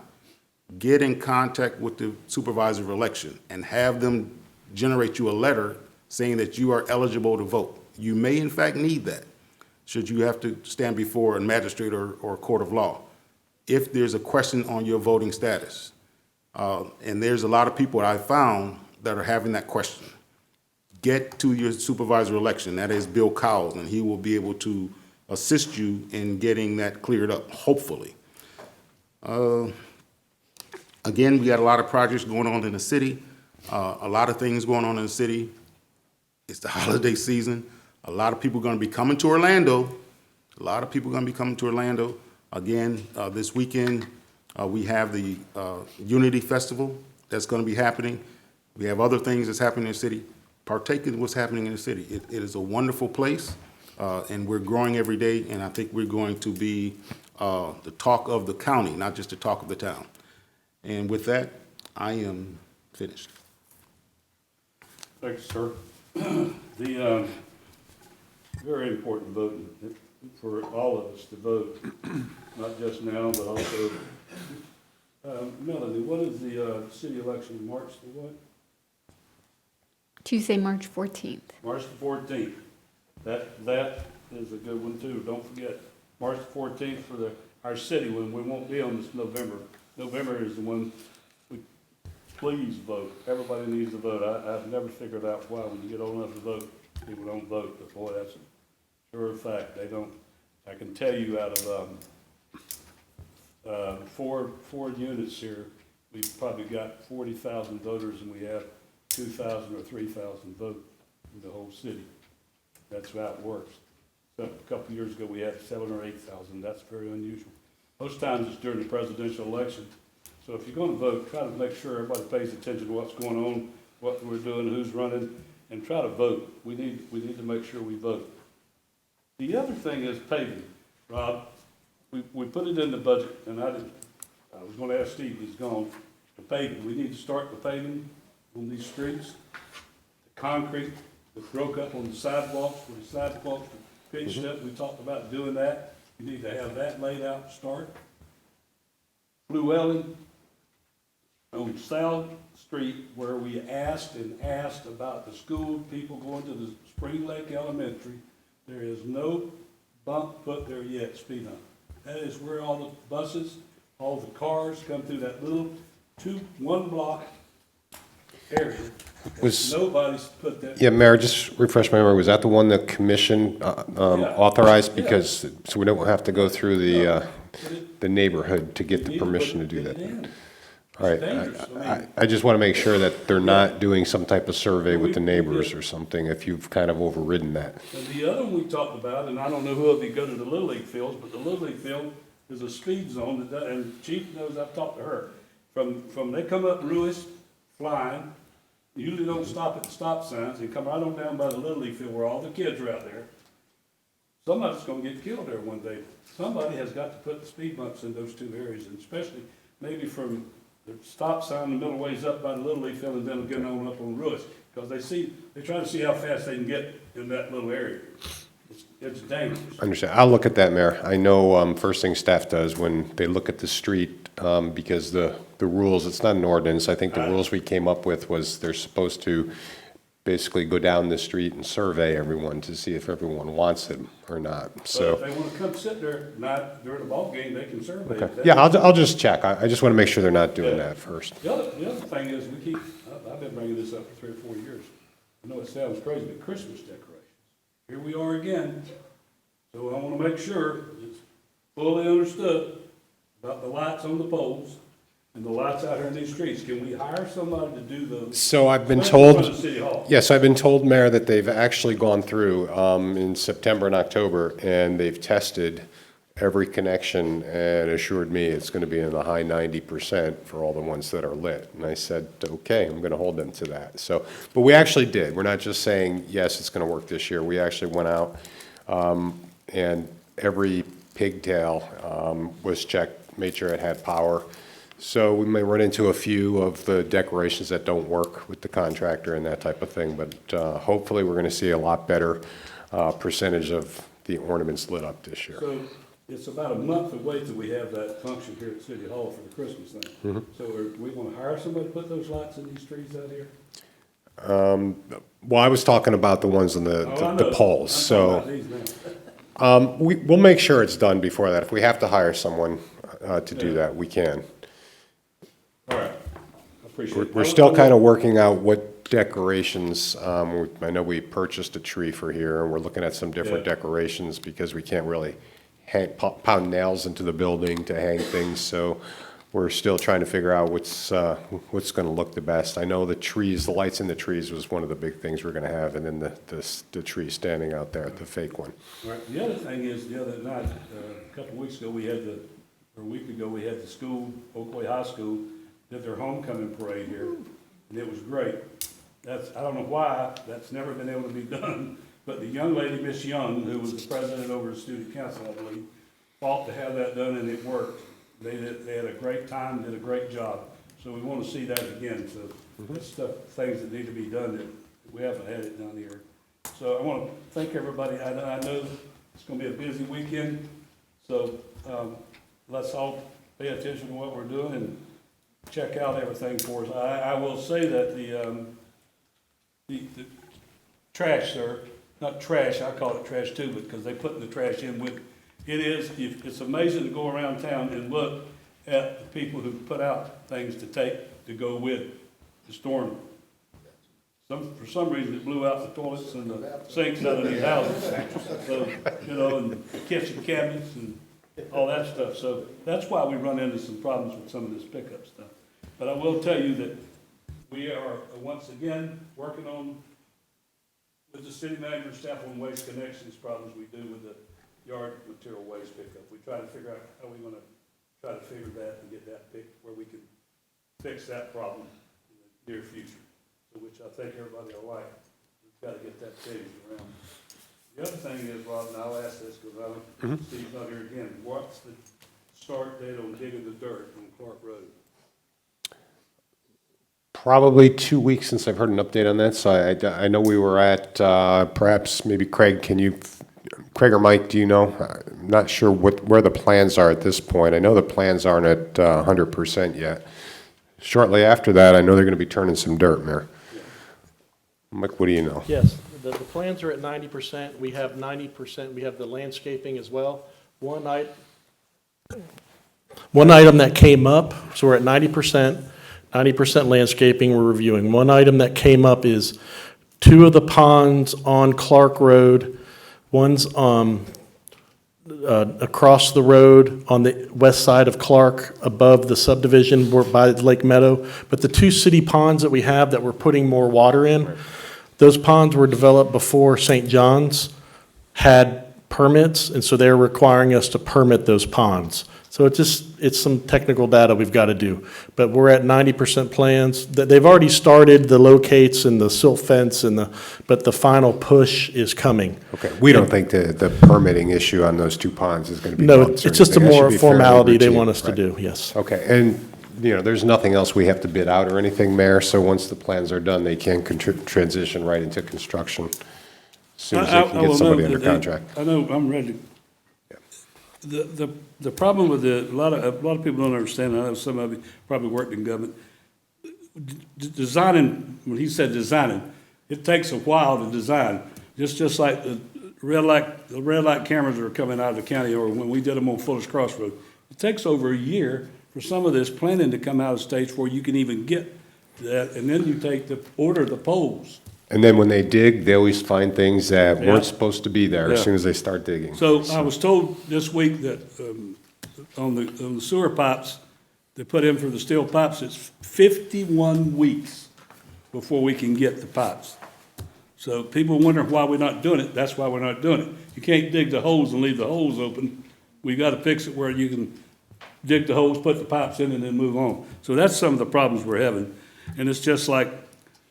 get in contact with the supervisor of election and have them generate you a letter saying that you are eligible to vote. You may, in fact, need that, should you have to stand before a magistrate or a court of law, if there's a question on your voting status. And there's a lot of people that I found that are having that question. Get to your supervisor of election, that is Bill Cowles, and he will be able to assist you in getting that cleared up, hopefully. Again, we got a lot of projects going on in the city, a lot of things going on in the city. It's the holiday season. A lot of people are going to be coming to Orlando. A lot of people are going to be coming to Orlando. Again, this weekend, we have the Unity Festival that's going to be happening. We have other things that's happening in the city. Partake in what's happening in the city. It is a wonderful place, and we're growing every day, and I think we're going to be the talk of the county, not just the talk of the town. And with that, I am finished. Thanks, sir. The very important vote for all of us to vote, not just now, but also, Melanie, what is the city election, March the what? Tuesday, March 14th. March the 14th. That is a good one too. Don't forget, March the 14th for our city one. We won't be on this November. November is the one. Please vote. Everybody needs to vote. I've never figured out why when you get old enough to vote, people don't vote. But boy, that's a sure fact. They don't. I can tell you out of four units here, we've probably got 40,000 voters, and we have 2,000 or 3,000 vote in the whole city. That's how it works. So a couple of years ago, we had 7,000 or 8,000. That's very unusual. Most times it's during the presidential election. So if you're going to vote, try to make sure everybody pays attention to what's going on, what we're doing, who's running, and try to vote. We need to make sure we vote. The other thing is paving, Rob. We put it in the budget, and I was going to ask Steve, he's gone, the paving. We need to start the paving on these streets. The concrete that broke up on the sidewalks, where the sidewalks were pitched up, we talked about doing that. You need to have that laid out to start. Llewellyn, on South Street, where we asked about the school people going to the Spring Lake Elementary, there is no bump put there yet, speed bump. That is where all the buses, all the cars come through that little one block area. Nobody's put that. Yeah, Mayor, just refresh my memory, was that the one the commission authorized? Because, so we don't have to go through the neighborhood to get the permission to do that. All right, I just want to make sure that they're not doing some type of survey with the neighbors or something, if you've kind of overridden that. And the other one we talked about, and I don't know who will be go to the Little League fields, but the Little League field is a speed zone, and Chief knows, I've talked to her. From they come up Ruiz flying, usually don't stop at the stop signs, they come right on down by the Little League field where all the kids are out there. Somebody's gonna get killed there one day. Somebody has got to put the speed bumps in those two areas, and especially maybe from the stop sign the middle ways up by the Little League field and then getting on up on Ruiz, because they try to see how fast they can get in that little area. It's dangerous. Understand. I'll look at that, Mayor. I know first thing staff does when they look at the street, because the rules, it's not an ordinance. I think the rules we came up with was they're supposed to basically go down the street and survey everyone to see if everyone wants it or not. So but if they want to come sit there, not during the ball game, they can survey. okay. Yeah, I'll just check. I just want to make sure they're not doing that first. The other thing is I've been bringing this up for 3 or 4 years. I know it sounds crazy, but Christmas decorations. Here we are again. So I want to make sure it's fully understood about the lights on the poles and the lights out here in these streets. Can we hire somebody to do those? So I've been in front told, of City Hall? yes, I've been told, Mayor, that they've actually gone through in September and October, and they've tested every connection and assured me it's going to be in the high 90% for all the ones that are lit. And I said, okay, I'm going to hold them to that. So, but we actually did. We're not just saying, yes, it's going to work this year. We actually went out and every pigtail was checked, made sure it had power. So we may run into a few of the decorations that don't work with the contractor and that type of thing, but hopefully we're going to see a lot better percentage of the ornaments lit up this year. So it's about a month away till we have that function here at City Hall for the Christmas thing. Mm-hmm. So are we going to hire somebody to put those lights in these trees out here? Well, I was talking about the ones on the poles, so we'll make sure it's done before that. If we have to hire someone to do that, we can. All right, I appreciate it. We're still kind of working out what decorations, I know we purchased a tree for here, and we're looking at some different decorations because we can't really pound nails into the building to hang things, so we're still trying to figure out what's going to look the best. I know the trees, the lights in the trees was one of the big things we're going to have, and then the tree standing out there, the fake one. Right. The other thing is, the other night, a couple of weeks ago, or a week ago, we had the school, Ocoee High School, did their homecoming parade here, and it was great. I don't know why, that's never been able to be done, but the young lady, Miss Young, who was the president over the student council, I believe, fought to have that done, and it worked. They had a great time, did a great job. So we want to see that again. So that's things that need to be done that we haven't had it done here. So I want to thank everybody. I know it's going to be a busy weekend, so let's all pay attention to what we're doing and check out everything for us. I will say that the trash, sir, not trash, I call it trash too, because they put the trash in with. It's amazing to go around town and look at the people who put out things to take to go with the storm. For some reason, it blew out the toilets and the sinks out of these houses. So, and the kitchen cabinets and all that stuff. So that's why we run into some problems with some of this pickup stuff. But I will tell you that we are, once again, working on, with the city manager staff on waste connections problems we do with the yard material waste pickup. We try to figure out how we're going to try to figure that and get that picked where we can fix that problem in the near future. So which I think everybody will like. We've got to get that changed around. The other thing is, Rob, and I'll ask this because Steve's not here again. What's the start date on digging the dirt on Clark Road? Probably 2 weeks since I've heard an update on that. So I know we were at, perhaps maybe Craig or Mike, do you know? I'm not sure where the plans are at this point. I know the plans aren't at 100% yet. Shortly after that, I know they're going to be turning some dirt, Mayor. Mike, what do you know? Yes, the plans are at 90%. We have 90%. We have the landscaping as well. One item that came up, so we're at 90% landscaping we're reviewing. One item that came up is 2 of the ponds on Clark Road. One's across the road on the west side of Clark, above the subdivision by Lake Meadow. But the 2 city ponds that we have that we're putting more water in, those ponds were developed before St. John's had permits, and so they're requiring us to permit those ponds. So it's some technical data we've got to do. But we're at 90% plans. They've already started the locates and the silt fence, but the final push is coming. Okay, we don't think the permitting issue on those 2 ponds is going to be. No, it's just a more formality they want us to do, yes. Okay, and there's nothing else we have to bid out or anything, Mayor, so once the plans are done, they can transition right into construction as soon as they can get somebody under contract. I know, I'm ready. The problem with a lot of people don't understand, I know some of you probably worked in government, designing, when he said designing, it takes a while to design. Just like the red light cameras are coming out of the county, or when we did them on Fuller's Crossroad. It takes over a year for some of this planning to come out of states where you can even get that, and then you order the poles. And then when they dig, they always find things that weren't supposed to be there as soon as they start digging. So I was told this week that on the sewer pipes, they put in for the steel pipes, it's 51 weeks before we can get the pipes. So people wonder why we're not doing it. That's why we're not doing it. You can't dig the holes and leave the holes open. We got to fix it where you can dig the holes, put the pipes in, and then move on. So that's some of the problems we're having. And it's just like,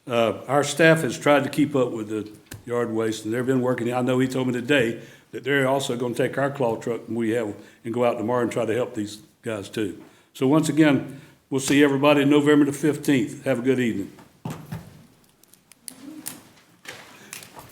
our staff has tried to keep up with the yard waste, and they've been working. I know he told me today that they're also going to take our claw truck and go out tomorrow and try to help these guys too. So once again, we'll see everybody November the 15th. Have a good evening.